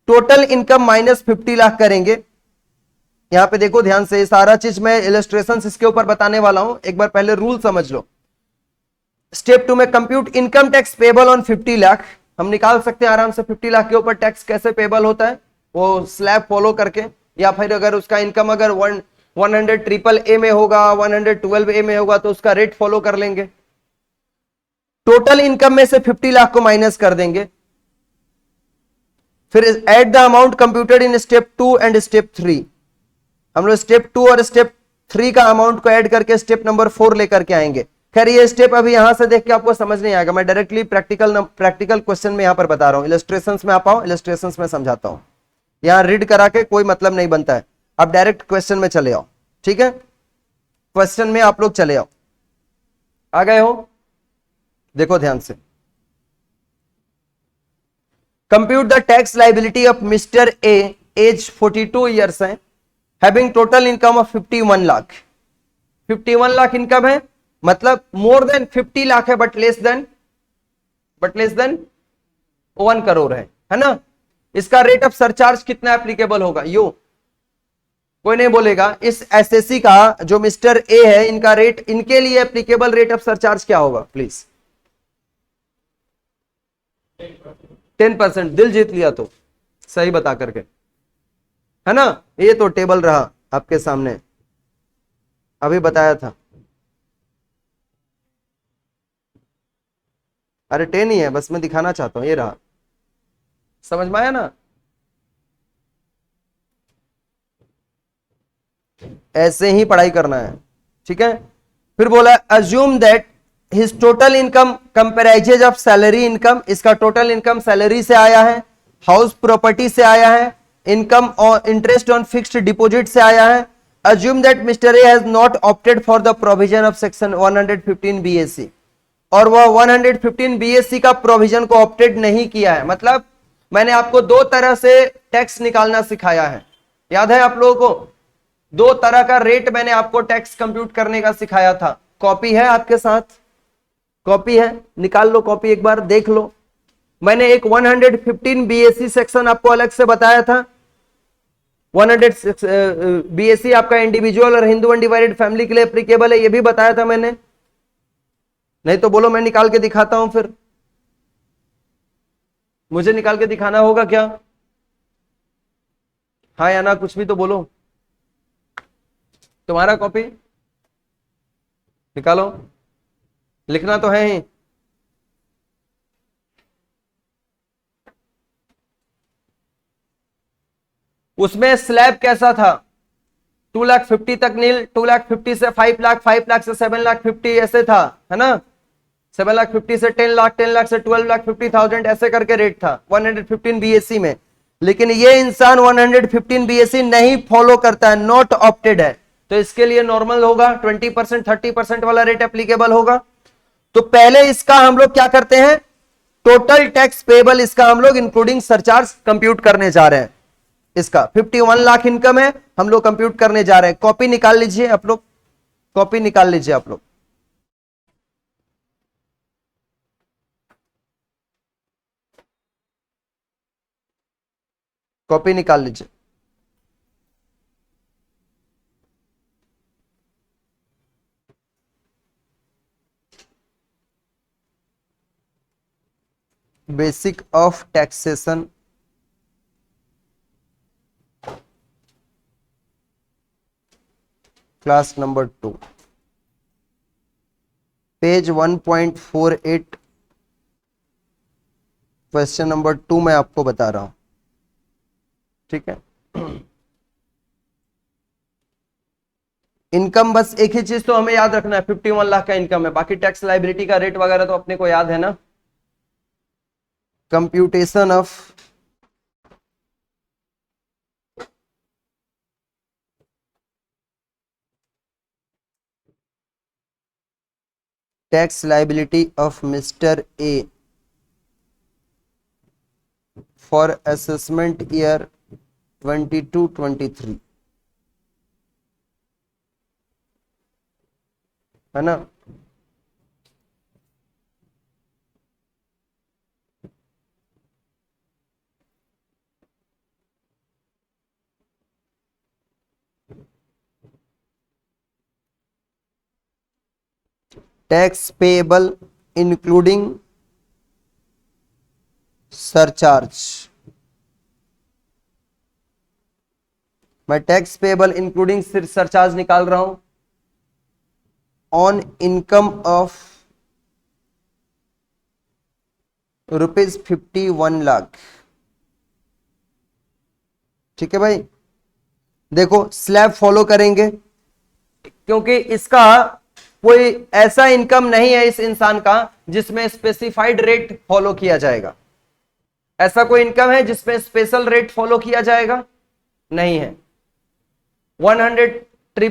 total income minus 50 lakh करेंगे। यहां पे देखो ध्यान से, सारा चीज मैं इलस्ट्रेशन इसके ऊपर बताने वाला हूं, एक बार पहले रूल समझ लो। स्टेप 2 में compute income tax payable on 50 lakh, हम निकाल सकते हैं आराम से 50 लाख के ऊपर टैक्स कैसे पेएबल होता है, वो स्लैब फॉलो करके, या फिर अगर उसका इनकम अगर 100 में होगा, 112 में होगा तो उसका रेट फॉलो कर लेंगे। टोटल इनकम में से 50 लाख को माइनस कर देंगे। फिर add the amount computed in step 2 and step 3। हम लोग स्टेप 2 और स्टेप 3 का अमाउंट को ऐड करके स्टेप नंबर 4 लेकर के आएंगे। खैर ये स्टेप अभी यहां से देख के आपको समझ नहीं आएगा, मैं डायरेक्टली प्रैक्टिकल क्वेश्चन में यहां पर बता रहा हूं। इलस्ट्रेशंस में आप आओ, इलस्ट्रेशंस में समझाता हूं। यहां रीड करा के कोई मतलब नहीं बनता है, आप डायरेक्ट क्वेश्चन में चले आओ, ठीक है। क्वेश्चन में आप लोग चले आओ, आ गए हो? देखो ध्यान से, compute the tax liability of mister A, age 42 years है, having total income of 51 lakh. 51 lakh income है, मतलब मोर देन 50 लाख है बट लेस देन 1 करोड़ है ना। इसका रेट ऑफ सरचार्ज कितना एप्लीकेबल होगा, यू कोई नहीं बोलेगा। इस एसएससी का जो मिस्टर ए है, इनका रेट, इनके लिए एप्लीकेबल रेट ऑफ सरचार्ज क्या होगा प्लीज? 10%। दिल जीत लिया तो सही बता करके, है ना। ये तो टेबल रहा आपके सामने, अभी बताया था। अरे 10 ही है, बस मैं दिखाना चाहता हूं, ये रहा, समझ में आया ना। ऐसे ही पढ़ाई करना है, ठीक है। फिर बोला assume that his total income comprises of salary income. इसका टोटल इनकम सैलरी से आया है, हाउस प्रॉपर्टी से आया है, इनकम और इंटरेस्ट ऑन फिक्स्ड डिपॉजिट से आया है। Assume that mister A has not opted for the provision of section 115 BSc, और वह 115 बीएससी का प्रोविजन को ऑप्टेड नहीं किया है। मतलब मैंने आपको 2 तरह से टैक्स निकालना सिखाया है, याद है आप लोगों को? 2 तरह का रेट मैंने आपको टैक्स कंप्यूट करने का सिखाया था। कॉपी है आपके साथ? कॉपी है, निकाल लो कॉपी, एक बार देख लो। मैंने एक 115 बीएससी सेक्शन आपको अलग से बताया था। 100 बीएससी आपका इंडिविजुअल और हिंदू अनडिवाइडेड फैमिली के लिए एप्लीकेबल है, ये भी बताया था मैंने। नहीं तो बोलो मैं निकाल के दिखाता हूं, फिर मुझे निकाल के दिखाना होगा क्या? हाँ या ना, कुछ भी तो बोलो। तुम्हारा कॉपी निकालो, लिखना तो है ही। उसमें स्लैब कैसा था? 2,50,000 तक नील, 2,50,000 से 5 लाख, 5 लाख से 7,50,000 ऐसे था, है ना। 7,50,000 से 10,00,000, 10,00,000 से 12,50,000 ऐसे करके रेट था 115 बीएससी में। लेकिन ये इंसान 115 बीएससी नहीं फॉलो करता है, नॉट ऑप्टेड है, तो इसके लिए नॉर्मल होगा 20%, 30% वाला रेट एप्लीकेबल होगा। तो पहले इसका हम लोग क्या करते हैं, टोटल टैक्स पेबल इसका हम लोग इंक्लूडिंग सरचार्ज कंप्यूट करने जा रहे हैं। इसका 51 लाख इनकम है, हम लोग कंप्यूट करने जा रहे हैं। कॉपी निकाल लीजिए आप लोग, कॉपी निकाल लीजिए आप लोग। कॉपी निकाल लीजिए। Basic of taxation class number 2, page 1.48, question number 2 मैं आपको बता रहा हूं, ठीक है। इनकम बस एक ही चीज तो हमें याद रखना है, 51 लाख का इनकम है, बाकी टैक्स लाइबिलिटी का रेट वगैरह तो अपने को याद है ना। Computation of tax liability of mister A for assessment year 22-23, है ना। टैक्स पेएबल इंक्लूडिंग सरचार्ज, मैं टैक्स पेएबल इंक्लूडिंग सरचार्ज निकाल रहा हूं ऑन इनकम ऑफ ₹51 लाख, ठीक है भाई। देखो स्लैब फॉलो करेंगे, क्योंकि इसका कोई ऐसा इनकम नहीं है इस इंसान का जिसमें स्पेसिफाइड रेट फॉलो किया जाएगा। ऐसा कोई इनकम है जिसमें स्पेशल रेट फॉलो किया जाएगा, नहीं है। 111A,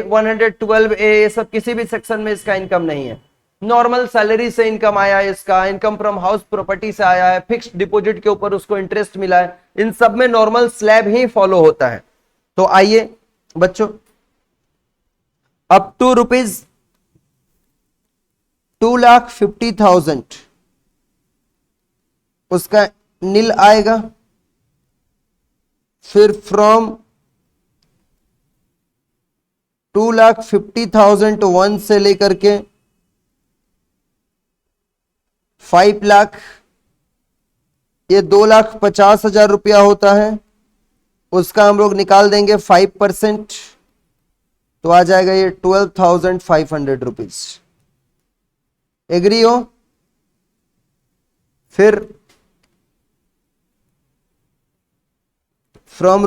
112A, ये सब किसी भी सेक्शन में इसका इनकम नहीं है। नॉर्मल सैलरी से इनकम आया है, इसका इनकम फ्रॉम हाउस प्रॉपर्टी से आया है, फिक्स्ड डिपॉजिट के ऊपर उसको इंटरेस्ट मिला है, इन सब में नॉर्मल स्लैब ही फॉलो होता है। तो आइए बच्चों, अप टू ₹2,50,000 उसका नील आएगा। फिर फ्रॉम 2,50,000 से लेकर के 5 लाख, ये 2,50,000 रुपया होता है, उसका हम लोग निकाल देंगे 5%, तो आ जाएगा ये 12,500 रुपीज। एग्री हो। फिर फ्रॉम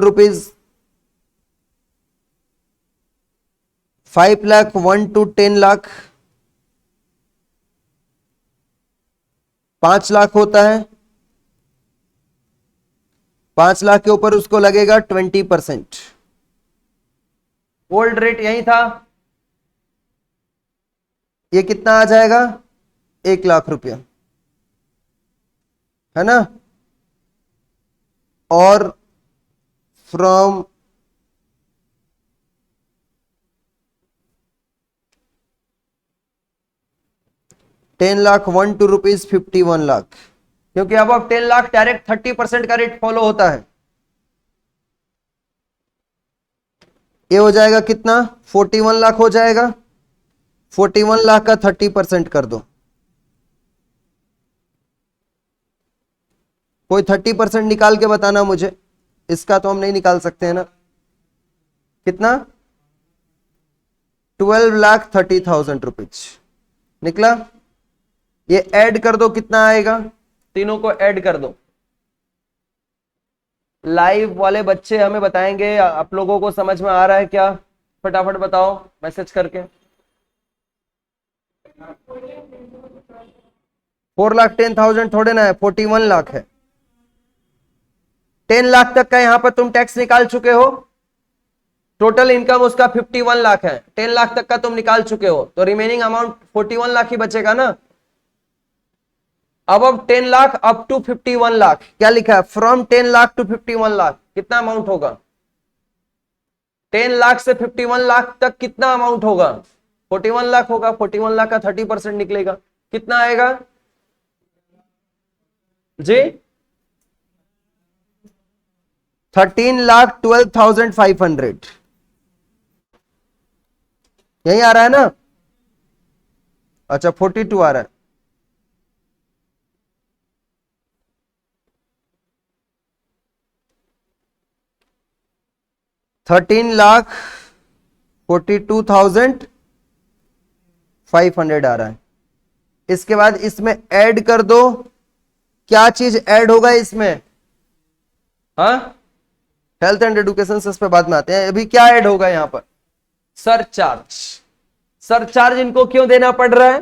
₹5 लाख 1 to 10 लाख 5 लाख होता है। 5 लाख के ऊपर उसको लगेगा 20%। ओल्ड रेट यही था, ये कितना आ जाएगा, 1 लाख रुपया, है ना। और फ्रॉम ₹10 लाख 1 to ₹51 लाख, क्योंकि अब 10 लाख डायरेक्ट 30% का रेट फॉलो होता है। ये हो जाएगा कितना, 41 लाख हो जाएगा। 41 लाख का 30% कर दो, कोई 30% निकाल के बताना मुझे, इसका तो हम नहीं निकाल सकते हैं ना। कितना, 12,30,000 रुपीज निकला। ये ऐड कर दो, कितना आएगा, तीनों को ऐड कर दो। लाइव वाले बच्चे हमें बताएंगे आप लोगों को समझ में आ रहा है क्या, फटाफट बताओ मैसेज करके। 4,10,000 थोड़े ना है, 41 लाख है। 10 लाख तक का यहां पर तुम टैक्स निकाल चुके हो, टोटल इनकम उसका 51 लाख है, 10 लाख तक का तुम निकाल चुके हो, तो रिमेनिंग अमाउंट 41 लाख ही बचेगा ना। अब 10 लाख अप टू 51 लाख, क्या लिखा है, फ्रॉम 10 लाख टू 51 लाख, कितना अमाउंट होगा? 10 लाख से 51 लाख तक कितना अमाउंट होगा? 41 लाख होगा। 41 लाख का 30% निकलेगा, कितना आएगा जी? 13,12,500, यही आ रहा है ना? अच्छा 42 आ रहा है। $13,42,500 आ रहा है। इसके बाद इसमें ऐड कर दो, क्या चीज ऐड होगा इसमें? हाँ, हेल्थ एंड एजुकेशन से इस पे बाद में आते हैं। अभी क्या ऐड होगा यहां पर? सरचार्ज। सरचार्ज इनको क्यों देना पड़ रहा है?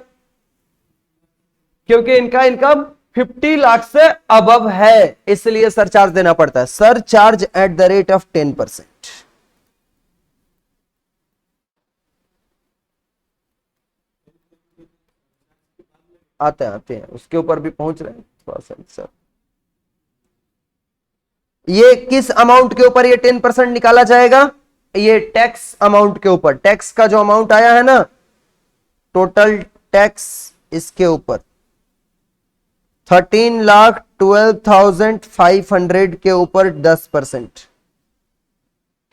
क्योंकि इनका इनकम 50 लाख से अबव है, इसलिए सरचार्ज देना पड़ता है। Surcharge at the rate of 10%। आते हैं उसके ऊपर भी पहुंच रहे हैं थोड़ा सा सर। ये किस अमाउंट के ऊपर ये 10% निकाला जाएगा? ये टैक्स अमाउंट के ऊपर, टैक्स का जो अमाउंट आया है ना, टोटल टैक्स, इसके ऊपर 13,12,500 के ऊपर 10%,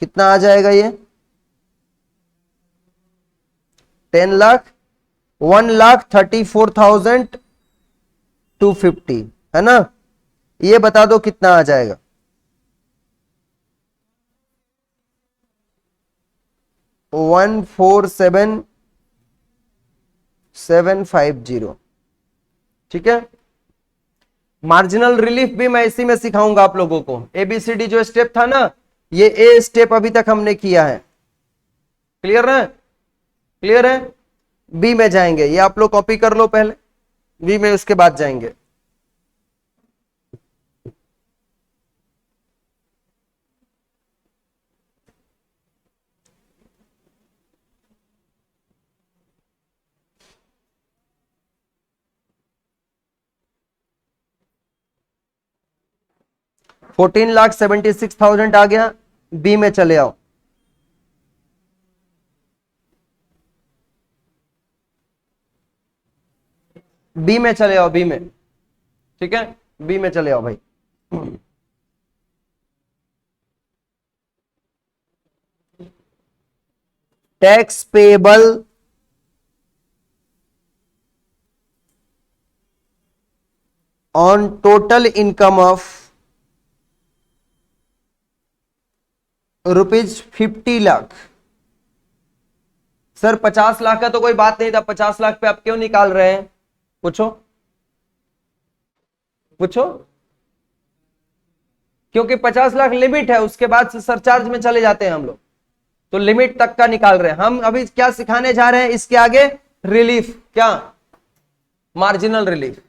कितना आ जाएगा ये? 10 लाख, 1,34,250 है ना? ये बता दो कितना आ जाएगा? 147,750। ठीक है। मार्जिनल रिलीफ भी मैं इसी में सिखाऊंगा आप लोगों को। एबीसीडी जो स्टेप था ना, ये ए स्टेप अभी तक हमने किया है। क्लियर है? क्लियर है? बी में जाएंगे, ये आप लोग कॉपी कर लो पहले, बी में उसके बाद जाएंगे। $14,76,000 आ गया। बी में चले आओ। बी में चले आओ, बी में। ठीक है, बी में चले आओ भाई। Tax payable on total income of ₹50 lakh. Sir 50 lakh का तो कोई बात नहीं था, 50 लाख पे आप क्यों निकाल रहे हैं? पूछो पूछो। क्योंकि 50 लाख लिमिट है, उसके बाद से सरचार्ज में चले जाते हैं हम लोग, तो लिमिट तक का निकाल रहे हैं हम। अभी क्या सिखाने जा रहे हैं इसके आगे? रिलीफ। क्या? Marginal relief.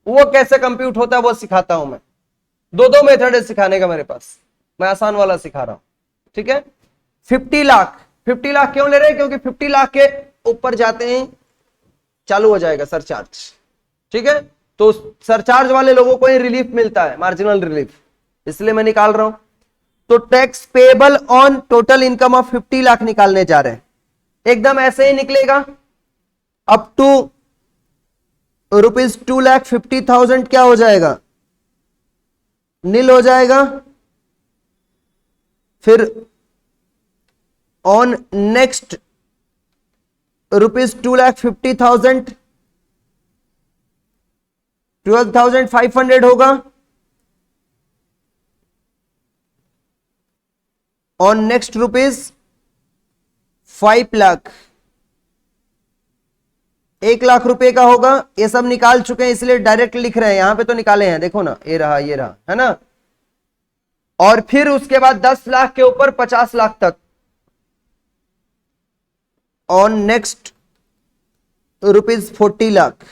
वो कैसे कंप्यूट होता है वो सिखाता हूं मैं। दो मेथड है सिखाने का मेरे पास, मैं आसान वाला सिखा रहा हूं। ठीक है। 50 लाख, 50 लाख क्यों ले रहे हैं? क्योंकि 50 लाख के ऊपर जाते हैं चालू हो जाएगा सरचार्ज। ठीक है, तो सरचार्ज वाले लोगों को ही रिलीफ मिलता है, मार्जिनल रिलीफ, इसलिए मैं निकाल रहा हूं। तो tax payable on total income of 50 lakh निकालने जा रहे हैं। एकदम ऐसे ही निकलेगा। अप टू ₹2,50,000 क्या हो जाएगा? नील हो जाएगा। फिर ऑन नेक्स्ट ₹2,50,000 12,500 होगा। ऑन नेक्स्ट ₹5 लाख 1 लाख रुपए का होगा। ये सब निकाल चुके हैं इसलिए डायरेक्ट लिख रहे हैं, यहां पे तो निकाले हैं, देखो ना, ये रहा है ना। और फिर उसके बाद 10 लाख के ऊपर 50 लाख तक on next rupees 40 lakh.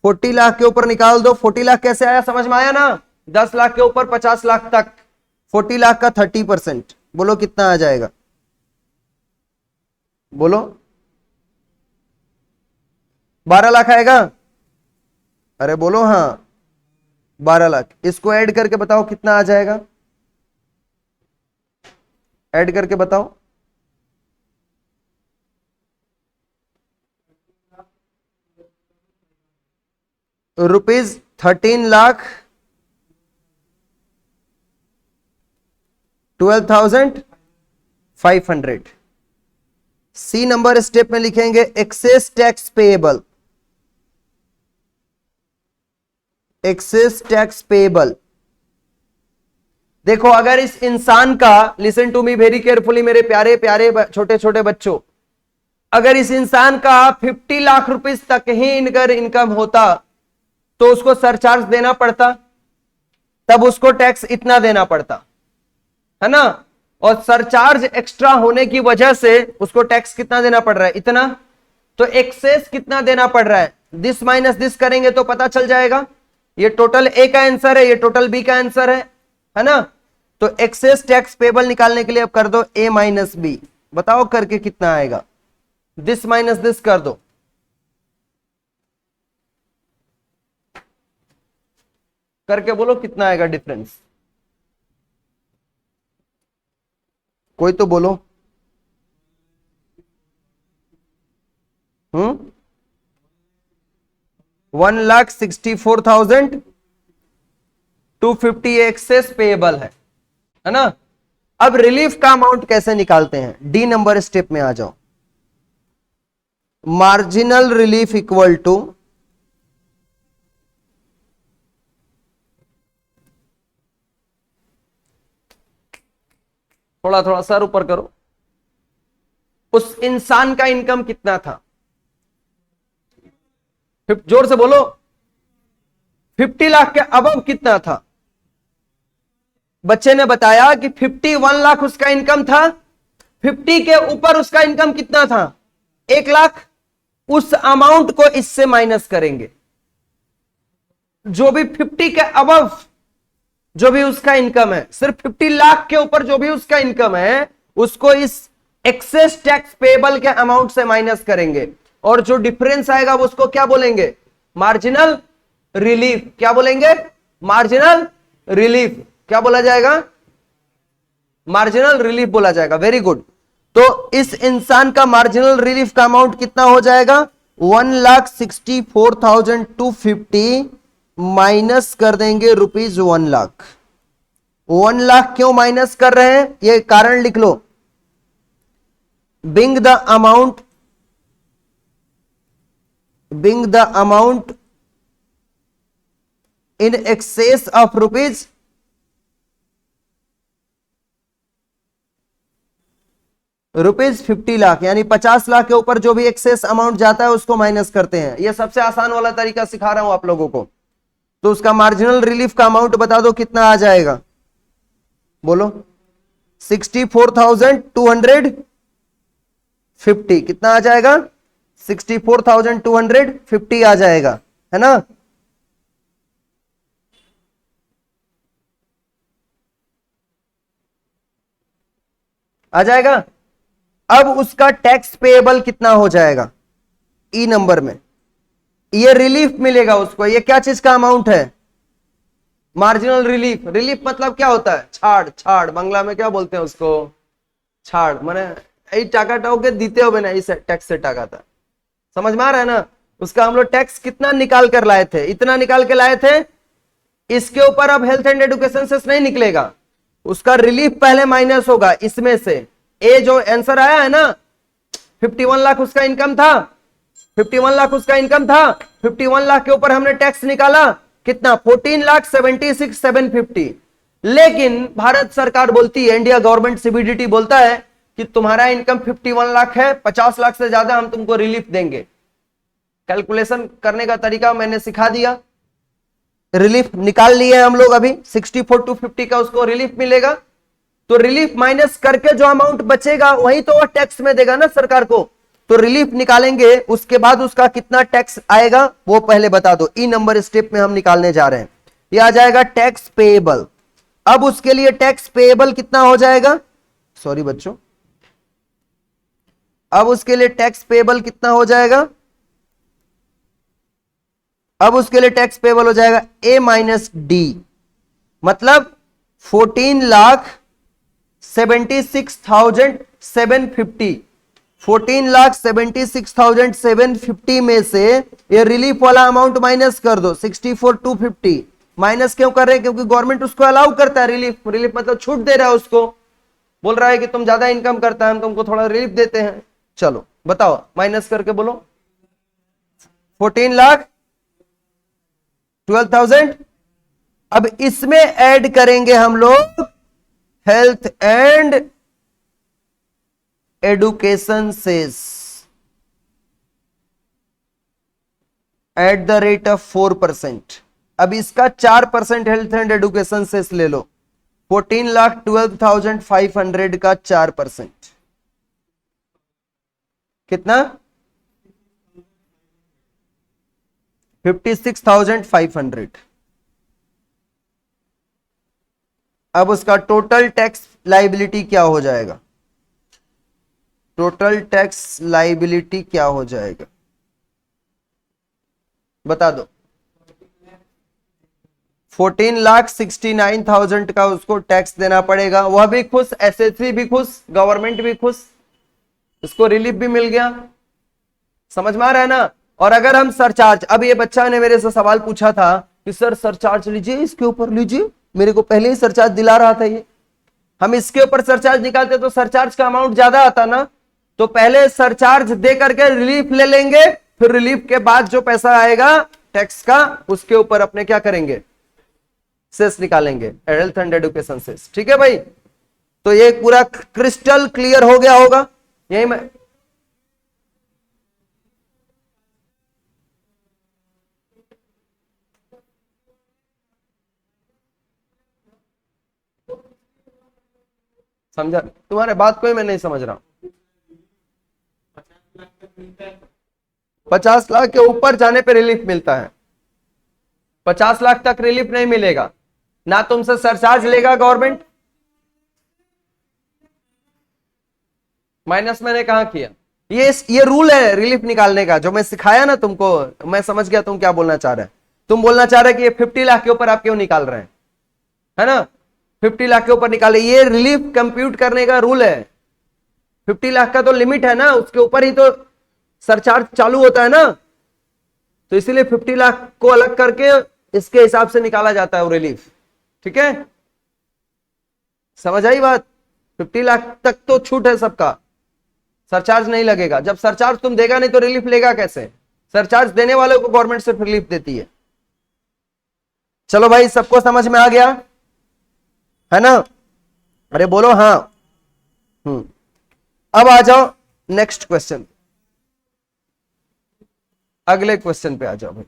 40 lakh के ऊपर निकाल दो। 40 लाख कैसे आया, समझ में आया ना? 10 लाख के ऊपर 50 लाख तक 40 लाख का 30%, बोलो कितना आ जाएगा? बोलो 12 लाख आएगा? अरे बोलो हाँ 12 लाख। इसको ऐड करके बताओ कितना आ जाएगा, ऐड करके बताओ। रुपीज 13,12,500। सी नंबर स्टेप में लिखेंगे excess tax payable. Excess tax payable. देखो अगर इस इंसान का, listen to me very carefully मेरे प्यारे प्यारे छोटे छोटे बच्चों, अगर इस इंसान का 50 लाख रुपीस तक ही इनकम होता तो उसको सरचार्ज देना पड़ता, तब उसको टैक्स इतना देना पड़ता है ना। और सरचार्ज एक्स्ट्रा होने की वजह से उसको टैक्स कितना देना पड़ रहा है, इतना। तो एक्सेस कितना देना पड़ रहा है, दिस माइनस दिस करेंगे तो पता चल जाएगा। ये टोटल ए का आंसर है, ये टोटल बी का आंसर है ना। तो एक्सेस टैक्स पेबल निकालने के लिए अब कर दो ए माइनस बी। बताओ करके कितना आएगा, दिस माइनस दिस कर दो। करके बोलो कितना आएगा डिफरेंस, कोई तो बोलो। 1,64,250 एक्सेस पेएबल है ना। अब रिलीफ का अमाउंट कैसे निकालते हैं, डी नंबर स्टेप में आ जाओ। मार्जिनल रिलीफ इक्वल टू थोड़ा थोड़ा सर ऊपर करो, उस इंसान का इनकम कितना था, जोर से बोलो, 50 लाख के अबव कितना था। बच्चे ने बताया कि 51 लाख उसका इनकम था, 50 के ऊपर उसका इनकम कितना था, 1 लाख। उस अमाउंट को इससे माइनस करेंगे, जो भी 50 के अबव जो भी उसका इनकम है, सिर्फ 50 लाख के ऊपर जो भी उसका इनकम है, उसको इस एक्सेस टैक्स पेएबल के अमाउंट से माइनस करेंगे, और जो डिफरेंस आएगा वो उसको क्या बोलेंगे, मार्जिनल रिलीफ। क्या बोलेंगे, मार्जिनल रिलीफ। क्या बोला जाएगा, मार्जिनल रिलीफ बोला जाएगा। Very good. तो इस इंसान का मार्जिनल रिलीफ का अमाउंट कितना हो जाएगा, 1,64,250 माइनस कर देंगे रुपीज 1 लाख। 1 लाख क्यों माइनस कर रहे हैं, ये कारण लिख लो। Being the amount in excess of rupees rupees 50 lakh, यानी 50 लाख के ऊपर जो भी एक्सेस अमाउंट जाता है उसको माइनस करते हैं। यह सबसे आसान वाला तरीका सिखा रहा हूं आप लोगों को। तो उसका मार्जिनल रिलीफ का अमाउंट बता दो कितना आ जाएगा, बोलो। 64,250 कितना आ जाएगा, 64,250 आ जाएगा, है ना। आ जाएगा। अब उसका टैक्स पेएबल कितना हो जाएगा, ई नंबर में। ये रिलीफ मिलेगा उसको, ये क्या चीज का अमाउंट है, मार्जिनल रिलीफ। रिलीफ मतलब क्या होता है, छाड़। छाड़ बांग्ला में क्या बोलते हैं उसको, छाड़। माने यही टाका के दीते हो ना, इस टैक्स से टाका था। समझ में आ रहा है ना। उसका हम लोग टैक्स कितना निकाल कर लाए थे, इतना निकाल के लाए थे। इसके ऊपर अब हेल्थ एंड एजुकेशन से नहीं निकलेगा, उसका रिलीफ पहले माइनस होगा इसमें से। ए जो आंसर आया है ना, 51 लाख उसका इनकम था, 51 लाख उसका इनकम था। 51 लाख के ऊपर हमने टैक्स निकाला कितना, 14,76,750। लेकिन भारत सरकार बोलती है, इंडिया गवर्नमेंट सीबीडीटी बोलता है कि तुम्हारा इनकम 51 लाख है, 50 लाख से ज्यादा हम तुमको रिलीफ देंगे। कैलकुलेशन करने का तरीका मैंने सिखा दिया। रिलीफ निकाल लिए हम लोग अभी, 64,250 का उसको रिलीफ मिलेगा। तो रिलीफ माइनस करके जो अमाउंट बचेगा वही तो वह टैक्स में देगा ना सरकार को। तो रिलीफ निकालेंगे, उसके बाद उसका कितना टैक्स आएगा वो पहले बता दो। ई नंबर स्टेप में हम निकालने जा रहे हैं। ये आ जाएगा टैक्स पेएबल। अब उसके लिए टैक्स पेएबल कितना हो जाएगा, सॉरी बच्चों, अब उसके लिए टैक्स पेएबल कितना हो जाएगा, अब उसके लिए टैक्स पेएबल हो जाएगा ए माइनस डी, मतलब 14,76,750, 14,76,750 में से ये रिलीफ वाला अमाउंट माइनस कर दो, 64,250। माइनस क्यों कर रहे हैं, क्योंकि गवर्नमेंट उसको अलाउ करता है रिलीफ। रिलीफ मतलब छूट दे रहा है उसको, बोल रहा है कि तुम ज्यादा इनकम करता है हम तुमको थोड़ा रिलीफ देते हैं। चलो बताओ, माइनस करके बोलो। 14,12,000। अब इसमें ऐड करेंगे हम लोग health and education cess at the rate of 4%। अब इसका 4% हेल्थ एंड एडुकेशन सेस ले लो। 14,12,500 का 4% कितना, 56,500। अब उसका टोटल टैक्स लाइबिलिटी क्या हो जाएगा, टोटल टैक्स लाइबिलिटी क्या हो जाएगा बता दो। 14,69,000 का उसको टैक्स देना पड़ेगा। वह भी खुश, एसएससी भी खुश, गवर्नमेंट भी खुश, इसको रिलीफ भी मिल गया। समझ में आ रहा है ना। और अगर हम सरचार्ज, अब ये बच्चा ने मेरे से सवाल पूछा था कि सर सरचार्ज लीजिए, इसके ऊपर लीजिए, मेरे को पहले ही सरचार्ज दिला रहा था ये, हम इसके ऊपर सरचार्ज निकालते तो सरचार्ज का अमाउंट ज्यादा आता ना, तो पहले सरचार्ज दे करके रिलीफ ले लेंगे, फिर रिलीफ के बाद जो पैसा आएगा टैक्स का उसके ऊपर अपने क्या करेंगे, सेस निकालेंगे, हेल्थ एंड एडुकेशन सेस। ठीक है भाई, तो ये पूरा क्रिस्टल क्लियर हो गया होगा। यही मैं समझा, तुम्हारे बात कोई मैं नहीं समझ रहा हूं। 50 लाख के ऊपर जाने पे रिलीफ मिलता है, 50 लाख तक रिलीफ नहीं मिलेगा ना, तुमसे सरचार्ज लेगा गवर्नमेंट। माइनस मैंने कहा किया, ये रूल है रिलीफ निकालने का जो मैं सिखाया ना तुमको, मैं समझ गया तुम क्या बोलना चाह रहे हैं। तुम बोलना चाह रहे कि ये 50 लाख के ऊपर आप क्यों निकाल रहे हैं, है ना, 50 लाख के ऊपर निकाले, ये रिलीफ कंप्यूट करने का रूल है। 50 लाख का तो लिमिट है ना, उसके ऊपर ही तो सरचार्ज चालू होता है ना, तो इसीलिए 50 लाख को अलग करके इसके हिसाब से निकाला जाता है वो रिलीफ। ठीक है, समझ आई बात। 50 लाख तक तो छूट है सबका, सरचार्ज नहीं लगेगा। जब सरचार्ज तुम देगा नहीं तो रिलीफ लेगा कैसे, सरचार्ज देने वाले को गवर्नमेंट सिर्फ रिलीफ देती है। चलो भाई, सबको समझ में आ गया है ना, अरे बोलो हाँ। अब आ जाओ नेक्स्ट क्वेश्चन, अगले क्वेश्चन पे आ जाओ भाई।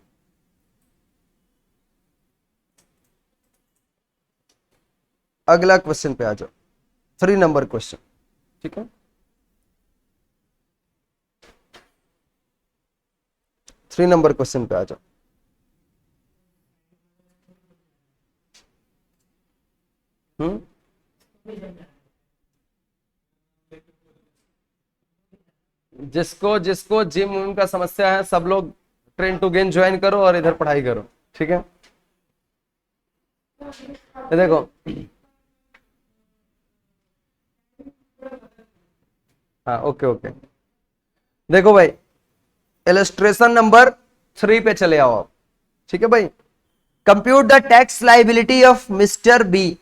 अगला क्वेश्चन पे आ जाओ, 3 नंबर क्वेश्चन। ठीक है, 3 नंबर क्वेश्चन पे आ जाओ। जिसको जिसको जिम विम का समस्या है सब लोग ट्रेन टू गेन ज्वाइन करो और इधर पढ़ाई करो। ठीक है, ये देखो, हाँ ओके ओके, देखो भाई इलस्ट्रेशन नंबर 3 पे चले आओ आप। ठीक है भाई, compute the tax liability of mister B,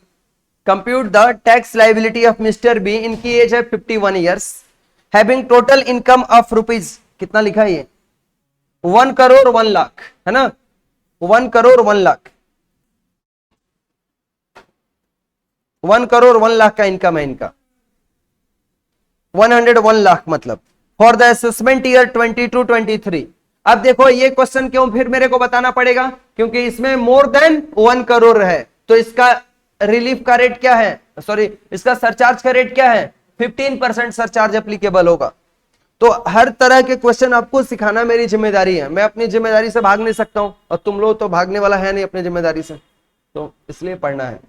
compute the tax liability of mister B, इनकी एज है 51 years, having total income of rupees, कितना लिखा है ये, 1 करोड़ 1 लाख, है ना, 1 करोड़ 1 लाख, 1 करोड़ 1 लाख का इनकम है इनका, 101 लाख मतलब, फॉर द असेसमेंट ईयर 22-23। अब देखो ये क्वेश्चन क्यों फिर मेरे को बताना पड़ेगा, क्योंकि इसमें मोर देन 1 करोड़ है, तो इसका रिलीफ का रेट क्या है, सॉरी इसका सरचार्ज का रेट क्या है, 15% सरचार्ज एप्लीकेबल होगा। तो हर तरह के क्वेश्चन आपको सिखाना मेरी जिम्मेदारी है, मैं अपनी जिम्मेदारी से भाग नहीं सकता हूं, और तुम लोग तो भागने वाला है नहीं अपनी जिम्मेदारी से, तो इसलिए पढ़ना है।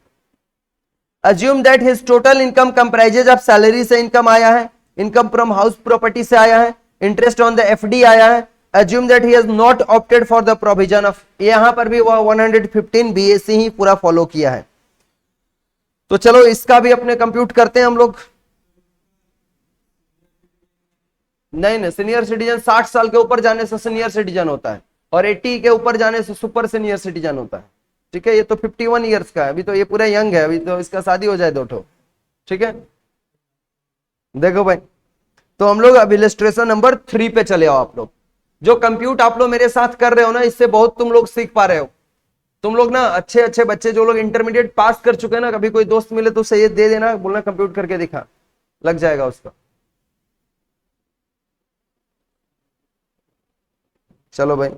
Assume that his total income comprises of salary से इनकम आया है, इनकम फ्रॉम हाउस प्रॉपर्टी से आया है, इंटरेस्ट ऑन द एफडी आया है। Assume that he has not opted for the provision of, यहां पर भी वह 115 बीएससी ही पूरा फॉलो किया है। तो चलो इसका भी अपने कंप्यूट करते हैं हम लोग। नहीं नहीं, सीनियर सिटीजन 60 साल के ऊपर जाने से सीनियर सिटीजन होता है, और 80 के ऊपर जाने से सुपर सीनियर सिटीजन होता है। ठीक है, ये तो 51 ईयर्स का है, अभी तो ये पूरा यंग है, अभी तो इसका शादी हो जाए 2 ठो। ठीक है, देखो भाई, तो हम लोग अब इलस्ट्रेशन नंबर 3 पे चले आओ। आप लोग जो कंप्यूट आप लोग मेरे साथ कर रहे हो ना, इससे बहुत तुम लोग सीख पा रहे हो। तुम लोग ना अच्छे अच्छे बच्चे जो लोग इंटरमीडिएट पास कर चुके हैं ना, कभी कोई दोस्त मिले तो उसे ये दे देना, बोलना कंप्यूट करके दिखा, लग जाएगा उसका। चलो भाई,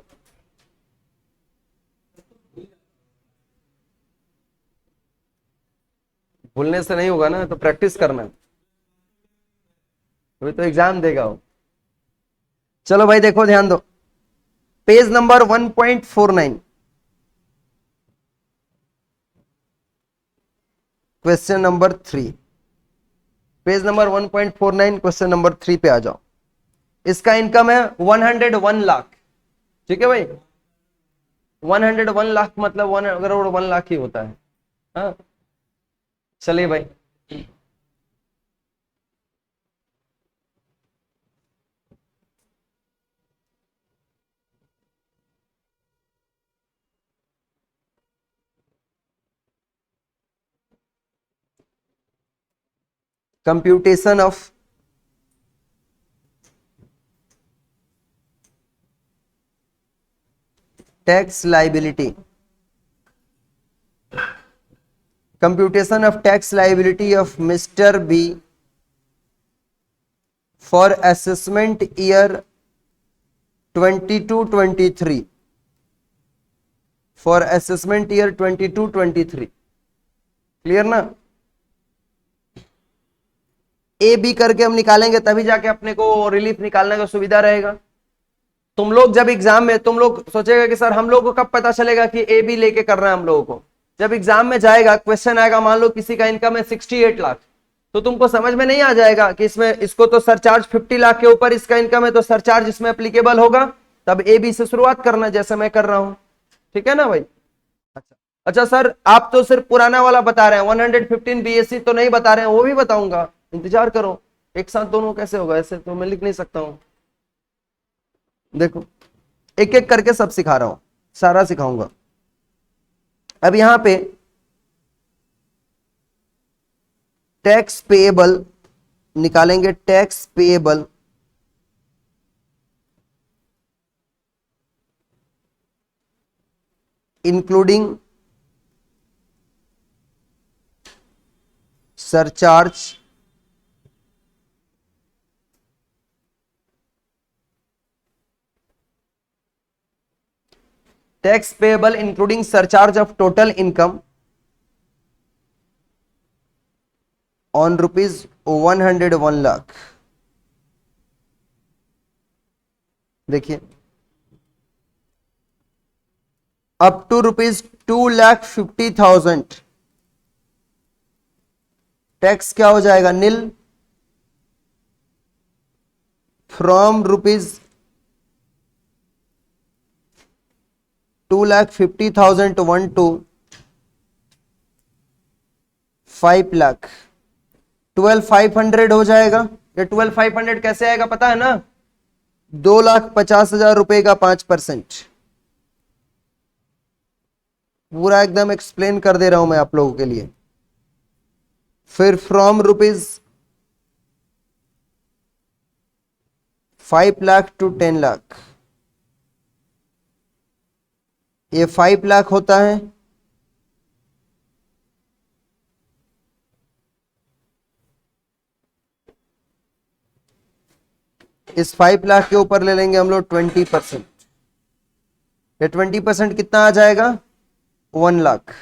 भूलने से नहीं होगा ना, तो प्रैक्टिस करना है, अभी तो एग्जाम देगा वो। चलो भाई देखो, ध्यान दो, page number 1.49, question number 3, page number 1.49 question number 3 पे आ जाओ। इसका इनकम है 101 लाख। ठीक है भाई, 101 लाख मतलब 1 करोड़ 1 लाख ही होता है। हाँ, चलिए भाई, computation of tax liability, computation of tax liability of Mr. B for assessment year 22-23, for assessment year 22-23, clear ना। ए बी करके हम निकालेंगे तभी जाके अपने को रिलीफ निकालने का सुविधा रहेगा। तुम लोग जब एग्जाम में तुम लोग सोचेगा कि सर हम लोग को कब पता चलेगा कि ए बी लेके कर रहे हैं हम लोगों को, जब एग्जाम में जाएगा, क्वेश्चन आएगा, मान लो किसी का इनकम है 68 लाख, तो तुमको समझ में नहीं आ जाएगा कि इसमें इसको तो सरचार्ज 50 लाख के ऊपर इसका इनकम है तो सरचार्ज इसमें एप्लीकेबल होगा, तब ए बी से शुरुआत करना जैसे मैं कर रहा हूं। ठीक है ना भाई। अच्छा अच्छा सर, आप तो सिर्फ पुराना वाला बता रहे हैं, 115 बीएससी तो नहीं बता रहे हैं, वो भी बताऊंगा, इंतजार करो। एक साथ दोनों कैसे होगा, ऐसे तो मैं लिख नहीं सकता हूं। देखो, एक एक करके सब सिखा रहा हूं, सारा सिखाऊंगा। अब यहां पे टैक्स पेएबल निकालेंगे, tax payable including surcharge tax payable including surcharge of total income on rupees 101 lakh. देखिए, अप टू रुपीज 2,50,000 टैक्स क्या हो जाएगा, नील। फ्रॉम रुपीज 2,50,000 1 to 5 लाख, 12,500 हो जाएगा। ये 12,500 कैसे आएगा पता है ना, 2,50,000 रुपए का 5%। पूरा एकदम एक्सप्लेन कर दे रहा हूं मैं आप लोगों के लिए। फिर from rupees 5 lakh to 10 lakh, ये 5 लाख होता है। इस 5 लाख के ऊपर ले लेंगे हम लोग 20%, ये 20% कितना आ जाएगा, 1 लाख।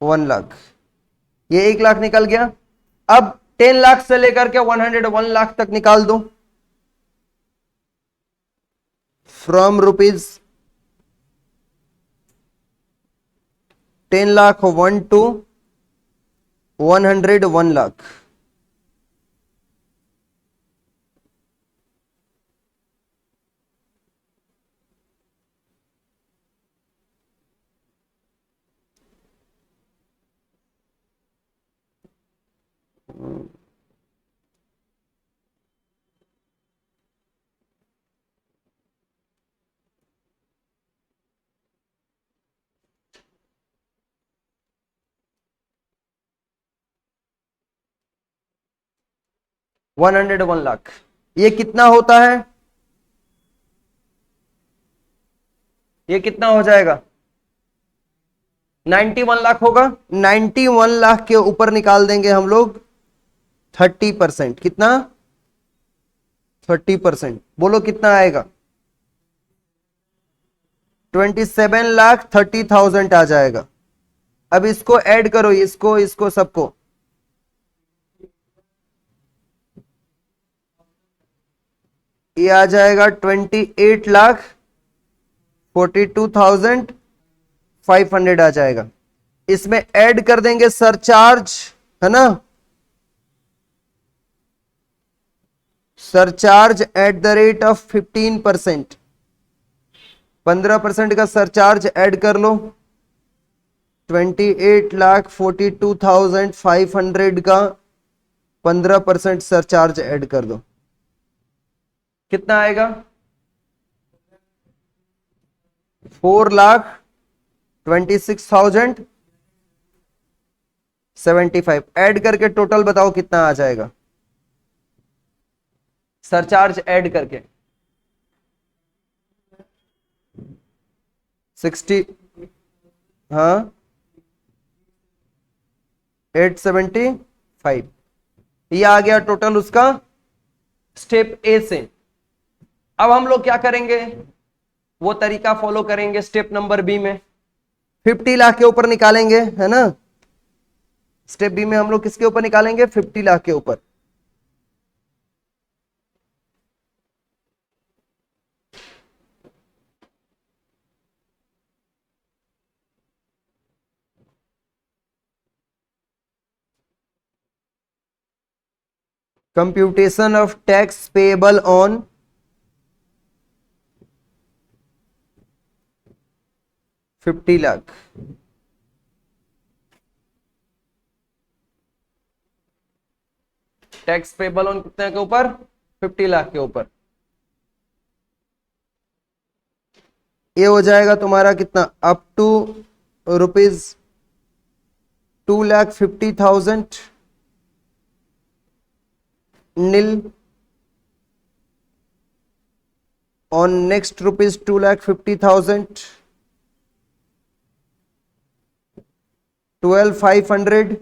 1 लाख, ये 1 लाख निकल गया। अब 10 लाख से लेकर के 101 लाख तक निकाल दो। From rupees 10 lakh 1 to 101 lakh. $101 lakh, ये कितना होता है? ये कितना हो जाएगा? 91 लाख होगा। 91 लाख के ऊपर निकाल देंगे हम लोग 30%। कितना? 30%। बोलो कितना आएगा? 27,30,000 आ जाएगा। अब इसको ऐड करो, इसको इसको सबको। ये आ जाएगा 28,42,500 आ जाएगा। इसमें ऐड कर देंगे सरचार्ज, है ना? Surcharge at the rate of 15%। 15% का सरचार्ज ऐड कर लो। 28,42,500 का 15% सरचार्ज ऐड कर दो। कितना आएगा? 4,26,075। ऐड करके टोटल बताओ कितना आ जाएगा सरचार्ज ऐड करके? 60, हाँ 875। ये आ गया टोटल उसका स्टेप ए से। अब हम लोग क्या करेंगे? वो तरीका फॉलो करेंगे स्टेप नंबर बी में। 50 लाख के ऊपर निकालेंगे, है ना? स्टेप बी में हम लोग किसके ऊपर निकालेंगे? 50 लाख के ऊपर। Computation of tax payable on 50 lakh. Tax payable on कितने के ऊपर? 50 लाख के ऊपर। ये हो जाएगा तुम्हारा कितना? Up to rupees 2,50,000 nil on next rupees 2,50,000 12,500,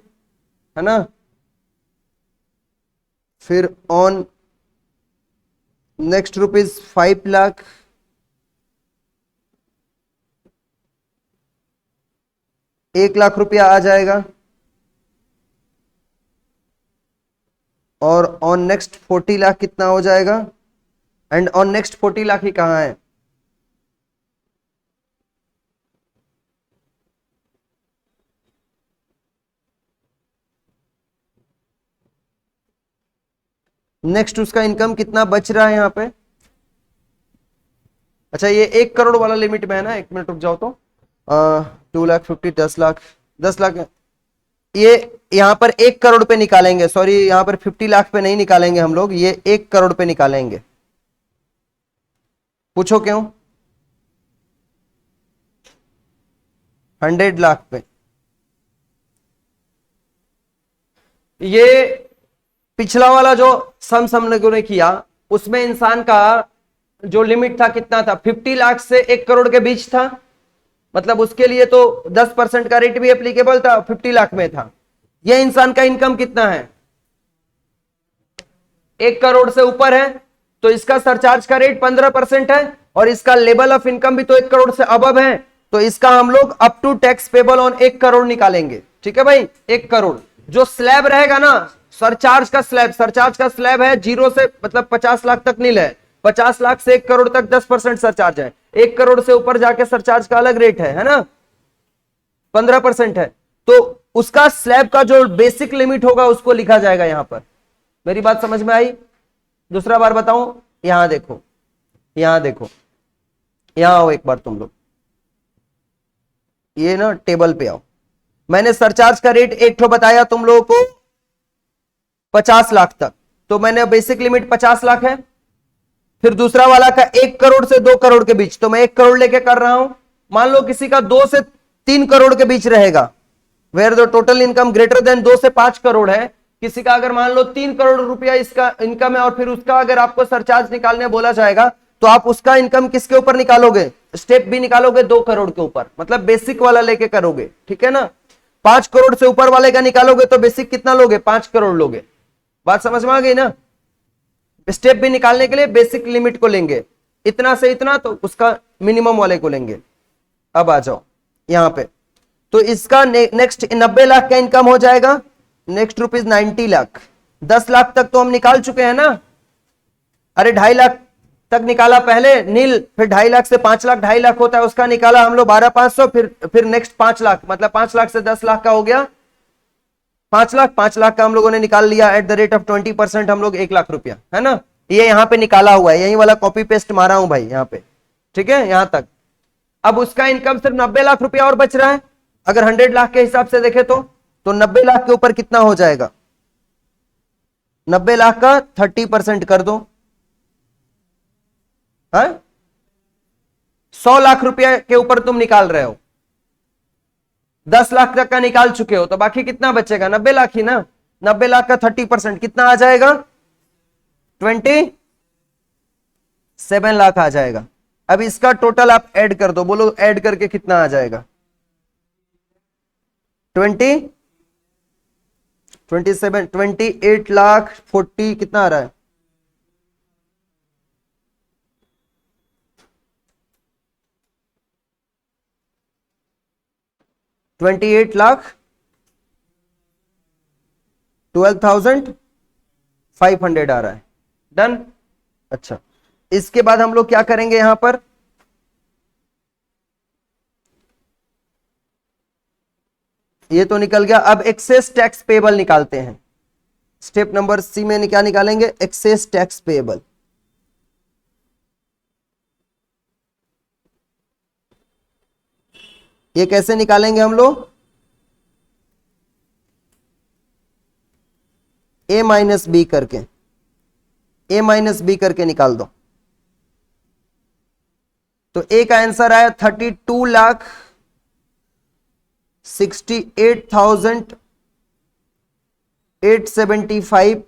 है ना? फिर on next rupees 5 lakh, 1 lakh रुपया आ जाएगा। और ऑन नेक्स्ट 40 लाख कितना हो जाएगा? एंड ऑन नेक्स्ट 40 लाख ही कहां है? नेक्स्ट उसका इनकम कितना बच रहा है यहां पे? अच्छा, ये 1 करोड़ वाला लिमिट में है ना? 1 मिनट रुक जाओ तो। 2,50,000, 10 लाख, 10 लाख। ये यहां पर 1 करोड़ पे निकालेंगे। सॉरी, यहां पर 50 लाख पे नहीं निकालेंगे हम लोग, ये 1 करोड़ पे निकालेंगे। पूछो क्यों? 100 लाख पे। ये पिछला वाला जो सम लोगों ने किया, उसमें इंसान का जो लिमिट था कितना था? 50 लाख से 1 करोड़ के बीच था। मतलब उसके लिए तो 10% का रेट भी एप्लीकेबल था, 50 लाख में था। यह इंसान का इनकम कितना है? 1 करोड़ से ऊपर है, तो इसका सरचार्ज का रेट 15% है, और इसका लेवल ऑफ इनकम भी तो 1 करोड़ से अबव है, तो इसका हम लोग up to tax payable on 1 crore निकालेंगे। ठीक है भाई, 1 करोड़। जो स्लैब रहेगा ना, सरचार्ज का स्लैब है 0 से मतलब 50 लाख तक नील है। 50 लाख से 1 करोड़ तक 10% सरचार्ज है। 1 करोड़ से ऊपर जाके सरचार्ज का अलग रेट है ना, 15% है। तो उसका स्लैब का जो बेसिक लिमिट होगा उसको लिखा जाएगा यहां पर। मेरी बात समझ में आई? दूसरा बार बताऊं, यहां देखो, यहां देखो, यहां आओ एक बार तुम लोग, ये ना टेबल पे आओ। मैंने सरचार्ज का रेट एक ठो बताया तुम लोगों को 50 लाख तक, तो मैंने बेसिक लिमिट 50 लाख है। फिर दूसरा वाला का 1 करोड़ से 2 करोड़ के बीच, तो मैं 1 करोड़ लेके कर रहा हूं। मान लो किसी का 2 से 3 करोड़ के बीच रहेगा, where the total income greater than 2 से 5 करोड़ है। किसी का अगर मान लो 3 करोड़ रुपया इसका इनकम है, और फिर उसका अगर आपको सरचार्ज निकालने बोला जाएगा, तो आप उसका इनकम किसके ऊपर निकालोगे? स्टेप भी निकालोगे 2 करोड़ के ऊपर, मतलब बेसिक वाला लेके करोगे, ठीक है ना। 5 करोड़ से ऊपर वाले का निकालोगे तो बेसिक कितना लोगे? 5 करोड़ लोगे। बात समझ में आ गई ना? स्टेप भी निकालने के लिए बेसिक लिमिट को लेंगे, इतना से इतना, तो उसका मिनिमम वाले को लेंगे। अब आ जाओ यहां पे, तो इसका नेक्स्ट 90 लाख का इनकम हो जाएगा, नेक्स्ट रुपीज 90 लाख। 10 लाख तक तो हम निकाल चुके हैं ना, अरे 2.5 लाख तक निकाला पहले नील, फिर 2.5 लाख से 5 लाख, 2.5 लाख होता है उसका निकाला हम लोग 12,500, फिर नेक्स्ट 5 लाख, मतलब 5 लाख से 10 लाख का हो गया 5 लाख। 5 लाख का हम लोगों ने निकाल लिया एट द रेट ऑफ 20%, हम लोग 1 लाख रुपया, है ना। ये यहां पे निकाला हुआ है, यही वाला कॉपी पेस्ट मारा हूं भाई यहां पे, ठीक है, यहां तक। अब उसका इनकम सिर्फ 90 लाख रुपया और बच रहा है। अगर 100 लाख के हिसाब से देखे तो 90 लाख के ऊपर कितना हो जाएगा? 90 लाख का 30% कर दो, है 100 लाख रुपया के ऊपर तुम निकाल रहे हो, 10 लाख तक का निकाल चुके हो, तो बाकी कितना बचेगा? 90 लाख ही ना। 90 लाख का 30% कितना आ जाएगा? 27 लाख आ जाएगा। अब इसका टोटल आप ऐड कर दो, बोलो ऐड करके कितना आ जाएगा? 28 लाख 40 कितना आ रहा है? 28 लाख 12,500 आ रहा है। डन। अच्छा, इसके बाद हम लोग क्या करेंगे यहां पर? ये तो निकल गया। अब एक्सेस टैक्स पेबल निकालते हैं। स्टेप नंबर सी में क्या निकालेंगे? Excess tax payable. ये कैसे निकालेंगे हम लोग? ए माइनस बी करके, ए माइनस बी करके निकाल दो। तो ए का आंसर आया 32,68,875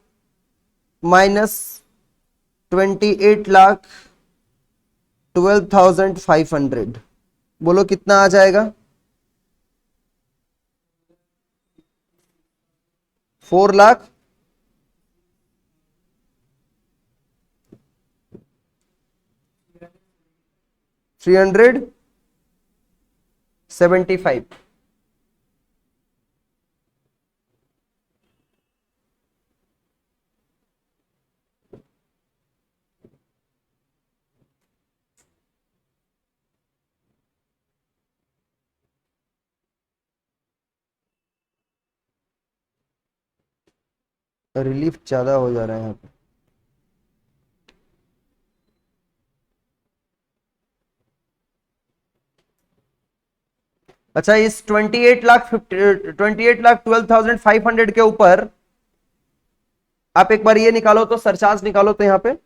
माइनस 28,12,500। बोलो कितना आ जाएगा? 4 लाख 375। रिलीफ ज्यादा हो जा रहा है यहाँ पे। अच्छा, इस 28,12,500 के ऊपर आप एक बार ये निकालो तो, सरचार्ज निकालो तो यहाँ पे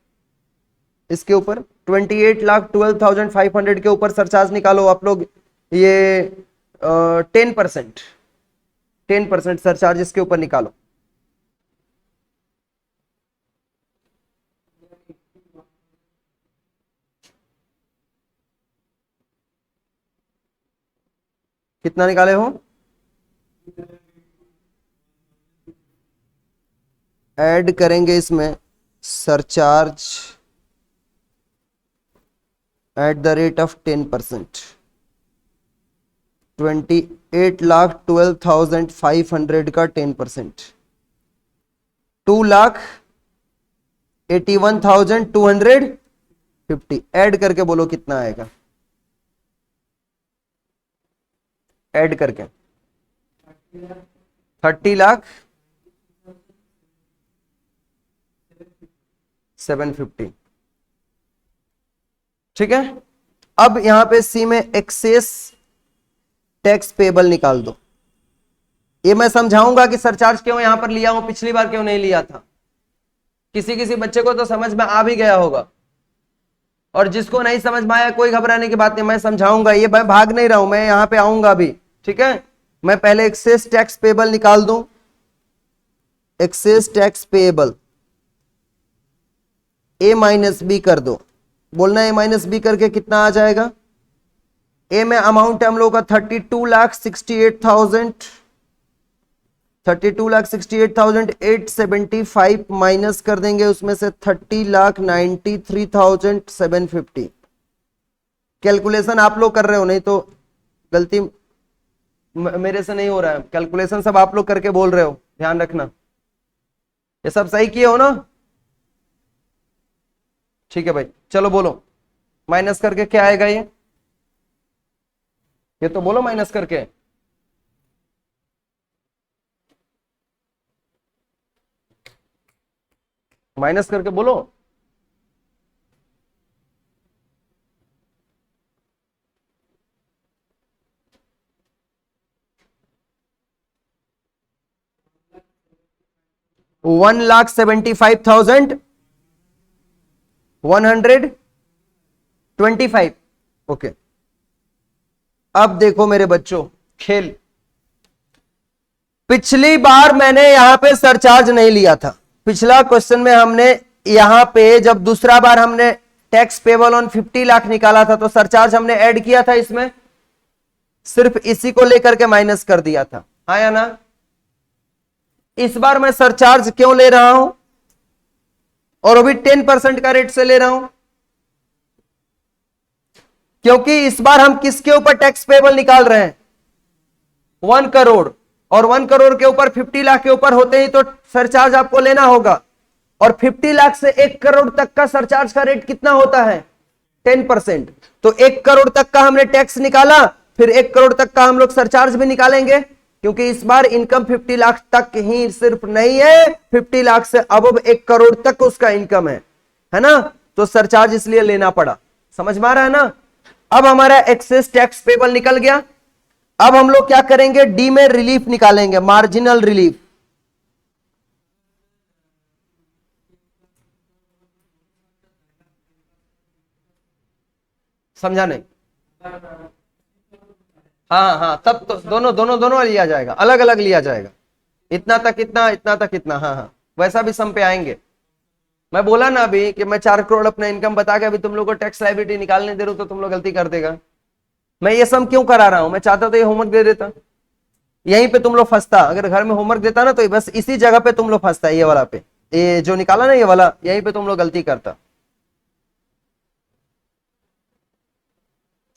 इसके ऊपर 28,12,500 के ऊपर सरचार्ज निकालो आप लोग। ये 10% सरचार्ज इसके ऊपर निकालो। कितना निकाले हो? ऐड करेंगे इसमें surcharge at the rate of 10%। 28,12,500 का 10%, 2,81,250। ऐड करके बोलो कितना आएगा, ऐड करके 30,750। ठीक है। अब यहां पे सी में एक्सेस टैक्स पेबल निकाल दो। ये मैं समझाऊंगा कि सरचार्ज क्यों यहां पर लिया हूं, पिछली बार क्यों नहीं लिया था। किसी किसी बच्चे को तो समझ में आ भी गया होगा, और जिसको नहीं समझ में आया कोई घबराने की बात नहीं, मैं समझाऊंगा। ये मैं भाग नहीं रहा हूं, मैं यहां पे आऊंगा भी। ठीक है, मैं पहले एक्सेस टैक्स पेबल निकाल दूं। एक्सेस टैक्स पेबल ए माइनस बी कर दो। बोलना ए माइनस बी करके कितना आ जाएगा। ए में अमाउंट है हम लोग का 32,68,875 माइनस कर देंगे उसमें से 30,93,750। कैलकुलेशन आप लोग कर रहे हो, नहीं तो गलती मेरे से नहीं हो रहा है। कैलकुलेशन सब आप लोग करके बोल रहे हो, ध्यान रखना। ये सब सही किए हो ना। ठीक है भाई, चलो बोलो माइनस करके क्या आएगा। ये तो बोलो माइनस करके। माइनस करके बोलो। $1,75,125। ओके, अब देखो मेरे बच्चों खेल। पिछली बार मैंने यहां पे सरचार्ज नहीं लिया था। पिछला क्वेश्चन में हमने यहां पे जब दूसरा बार हमने टैक्स पेबल ऑन 50 लाख निकाला था तो सरचार्ज हमने ऐड किया था इसमें, सिर्फ इसी को लेकर के माइनस कर दिया था, हाँ या ना। इस बार मैं सरचार्ज क्यों ले रहा हूं, और अभी 10% का रेट से ले रहा हूं, क्योंकि इस बार हम किसके ऊपर टैक्स पेबल निकाल रहे हैं, 1 करोड़। और 1 करोड़ के ऊपर 50 लाख के ऊपर होते ही तो सरचार्ज आपको लेना होगा। और 50 लाख से 1 करोड़ तक का सरचार्ज का रेट कितना होता है, 10%। तो 1 करोड़ तक का हमने टैक्स निकाला, फिर 1 करोड़ तक का हम लोग सरचार्ज भी निकालेंगे, क्योंकि इस बार इनकम 50 लाख तक ही सिर्फ नहीं है, 50 लाख से अब 1 करोड़ तक उसका इनकम है ना। तो सरचार्ज इसलिए लेना पड़ा। समझ में आ रहा है ना। अब हमारा एक्सेस टैक्स पेबल निकल गया। अब हम लोग क्या करेंगे, डी में रिलीफ निकालेंगे, मार्जिनल रिलीफ। समझा नहीं। हाँ हाँ, तब तो दोनों दोनों दोनों लिया जाएगा, अलग अलग लिया जाएगा। इतना तक इतना, इतना तक इतना, हाँ हाँ, वैसा भी सम पे आएंगे। मैं बोला ना अभी कि मैं 4 करोड़ अपना इनकम बता के अभी तुम लोग को टैक्स लायबिलिटी निकालने दे रहा हूं तो तुम लोग गलती कर देगा। मैं ये सम क्यों करा रहा हूं, मैं चाहता तो ये होमवर्क दे देता, यहीं पे तुम लोग फंसता। अगर घर में होमवर्क देता ना तो बस इसी जगह पे तुम लोग फंसता, ये वाला पे, ये जो निकाला ना ये वाला, यहीं पे तुम लोग गलती करता।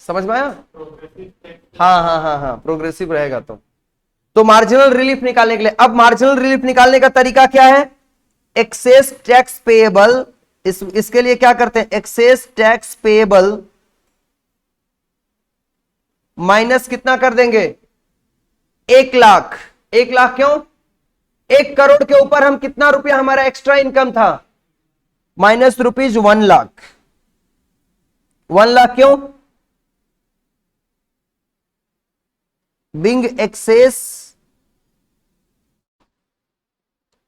समझ में आया। हाँ हाँ हाँ हाँ, प्रोग्रेसिव रहेगा। तो मार्जिनल रिलीफ निकालने के लिए, अब मार्जिनल रिलीफ निकालने का तरीका क्या है, एक्सेस टैक्स पेएबल। इसके लिए क्या करते हैं, एक्सेस टैक्स पेएबल माइनस कितना कर देंगे, 1 लाख। 1 लाख क्यों, 1 करोड़ के ऊपर हम कितना रुपया हमारा एक्स्ट्रा इनकम था, माइनस रुपीज 1 लाख। 1 लाख क्यों, being excess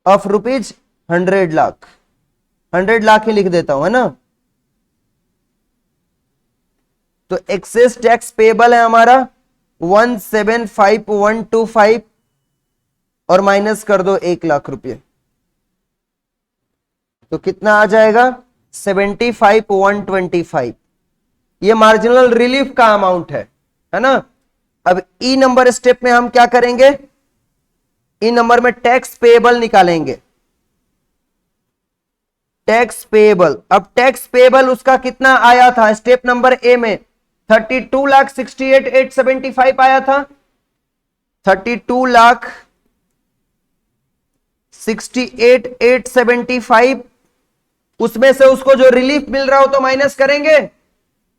of rupees 100 lakh. 100 lakh ही लिख देता हूं, है ना। तो एक्सेस टैक्स पेबल है हमारा 175,125 और माइनस कर दो 1 लाख रुपए, तो कितना आ जाएगा 75,125। ये मार्जिनल रिलीफ का अमाउंट है ना। अब ई नंबर स्टेप में हम क्या करेंगे, ई नंबर में टैक्स पेएबल निकालेंगे। टैक्स पेएबल, अब टैक्स पेएबल उसका कितना आया था स्टेप नंबर ए में 32,68,875 आया था, 32,68,875। उसमें से उसको जो रिलीफ मिल रहा हो तो माइनस करेंगे,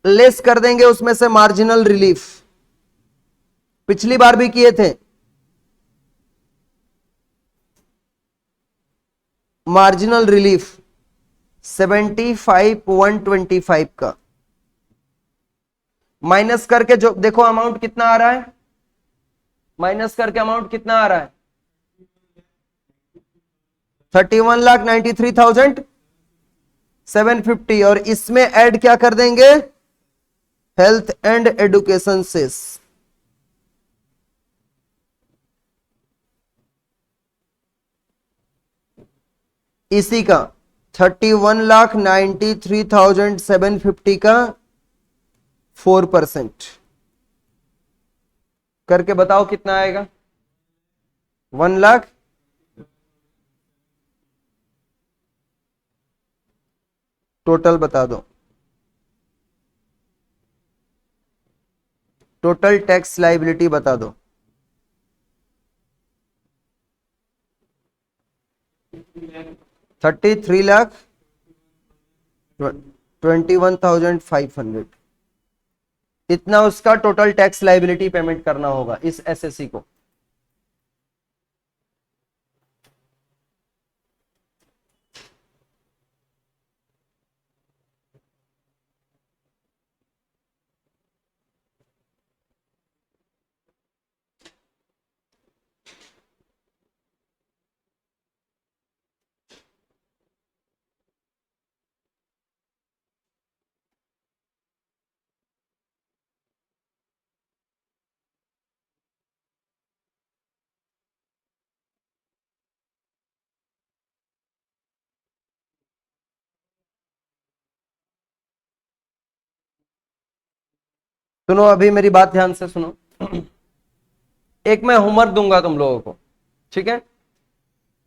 लेस कर देंगे उसमें से मार्जिनल रिलीफ। पिछली बार भी किए थे, मार्जिनल रिलीफ 75,125 का माइनस करके जो देखो अमाउंट कितना आ रहा है, माइनस करके अमाउंट कितना आ रहा है 31,93,750। और इसमें ऐड क्या कर देंगे, हेल्थ एंड एजुकेशन सेस। इसी का 31,93,750 का 4% करके बताओ कितना आएगा, 1 लाख। टोटल बता दो, टोटल टैक्स लाइबिलिटी बता दो। 33,21,500 इतना उसका टोटल टैक्स लाइबिलिटी पेमेंट करना होगा इस एसएससी को। सुनो अभी मेरी बात ध्यान से सुनो। एक मैं होमवर्क दूंगा तुम लोगों को, ठीक है,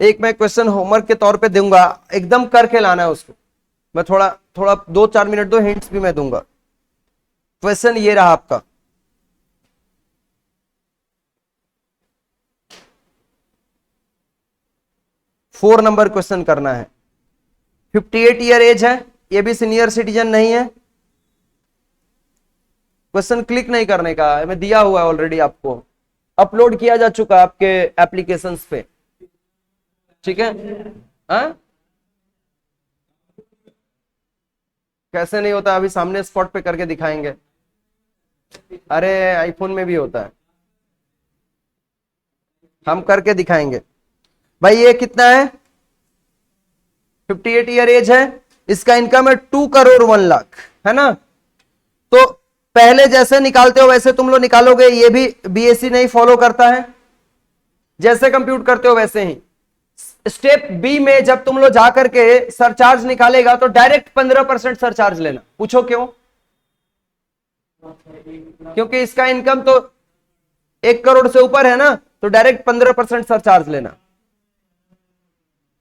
एक मैं क्वेश्चन होमवर्क के तौर पे दूंगा, एकदम करके लाना है उसको। मैं थोड़ा थोड़ा 2-4 मिनट दो, हिंट्स भी मैं दूंगा। क्वेश्चन ये रहा आपका, फोर नंबर क्वेश्चन करना है। 58 ईयर एज है, ये भी सीनियर सिटीजन नहीं है। क्वेश्चन क्लिक नहीं करने का, मैं दिया हुआ है ऑलरेडी, आपको अपलोड किया जा चुका है आपके एप्लीकेशंस पे, ठीक है। हाँ कैसे नहीं होता, अभी सामने स्पॉट पे करके दिखाएंगे। अरे आईफोन में भी होता है, हम करके दिखाएंगे। भाई ये कितना है, 58 ईयर एज है, इसका इनकम है 2 करोड़ 1 लाख, है ना। तो पहले जैसे निकालते हो वैसे तुम लोग निकालोगे, ये भी बीएससी नहीं फॉलो करता है, जैसे कंप्यूट करते हो वैसे ही। स्टेप बी में जब तुम लोग जाकर के सरचार्ज निकालेगा तो डायरेक्ट 15% सरचार्ज लेना। पूछो क्यों, क्योंकि इसका इनकम तो 1 करोड़ से ऊपर है ना, तो डायरेक्ट 15% सरचार्ज लेना।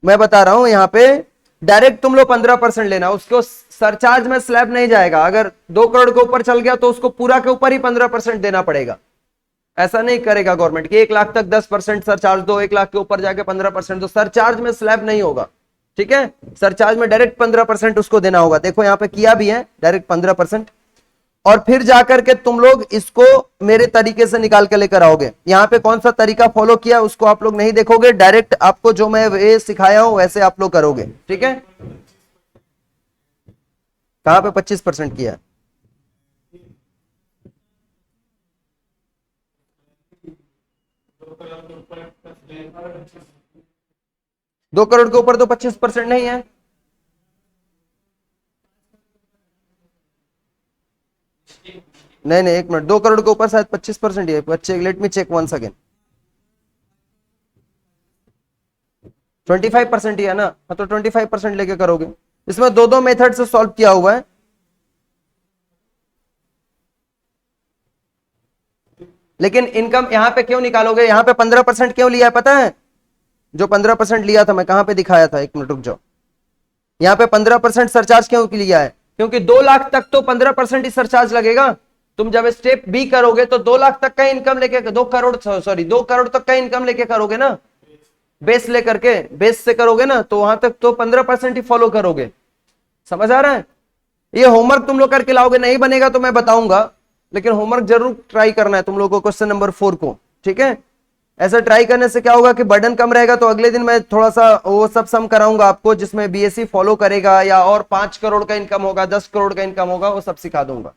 मैं बता रहा हूं यहां पे डायरेक्ट तुम लोग 15% लेना, उसको सरचार्ज में स्लैब नहीं जाएगा। अगर 2 करोड़ के ऊपर चल गया तो उसको पूरा के ऊपर ही 15% देना पड़ेगा। ऐसा नहीं करेगा गवर्नमेंट कि 1 लाख तक 10% सरचार्ज दो, 1 लाख के ऊपर जाके 15% दो। सरचार्ज में स्लैब नहीं होगा, ठीक है। सरचार्ज में डायरेक्ट 15% उसको देना होगा। देखो यहां पे किया भी है डायरेक्ट 15%। और फिर जाकर के तुम लोग इसको मेरे तरीके से निकाल के लेकर आओगे। यहां पे कौन सा तरीका फॉलो किया उसको आप लोग नहीं देखोगे, डायरेक्ट आपको जो मैं ये सिखाया हूं वैसे आप लोग करोगे, ठीक है। कहां पे 25% किया, दो करोड़ के ऊपर तो 25% नहीं है। नहीं नहीं, 1 मिनट, 2 करोड़ के ऊपर शायद 25% ही है। बच्चे let me check once again, 25% ही है ना, हाँ तो 25% लेके करोगे। इसमें दो मेथड से सॉल्व किया हुआ है। लेकिन इनकम यहां पे क्यों निकालोगे, यहां पे 15% क्यों लिया है पता है। जो 15% लिया था मैं कहां पे दिखाया था, 1 मिनट रुक जाओ। यहां पे 15% सरचार्ज क्यों लिया है, क्योंकि 2 लाख तक तो 15% ही सरचार्ज लगेगा। तुम जब स्टेप बी करोगे तो 2 लाख तक का इनकम लेके 2 करोड़ तक का इनकम लेके करोगे ना, बेस लेकर के, बेस से करोगे ना, तो वहां तक तो 15% ही फॉलो करोगे। समझ आ रहा है? ये होमवर्क तुम लोग करके लाओगे, नहीं बनेगा तो मैं बताऊंगा, लेकिन होमवर्क जरूर ट्राई करना है तुम लोगों को क्वेश्चन नंबर 4 को, ठीक है? ऐसा ट्राई करने से क्या होगा कि बर्डन कम रहेगा, तो अगले दिन मैं थोड़ा सा वो सब सम कराऊंगा आपको, जिसमें बीएससी फॉलो करेगा या और 5 करोड़ का इनकम होगा, 10 करोड़ का इनकम होगा, वो सब सिखा दूंगा।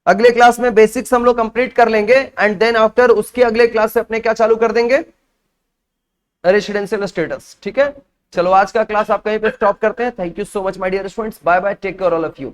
अगले क्लास में बेसिक्स हम लोग कंप्लीट कर लेंगे एंड देन आफ्टर उसके अगले क्लास से अपने क्या चालू कर देंगे, रेसिडेंशियल स्टेटस। ठीक है, चलो आज का क्लास आप कहीं पे स्टॉप करते हैं। Thank you so much my dear students, bye bye, take care all of you.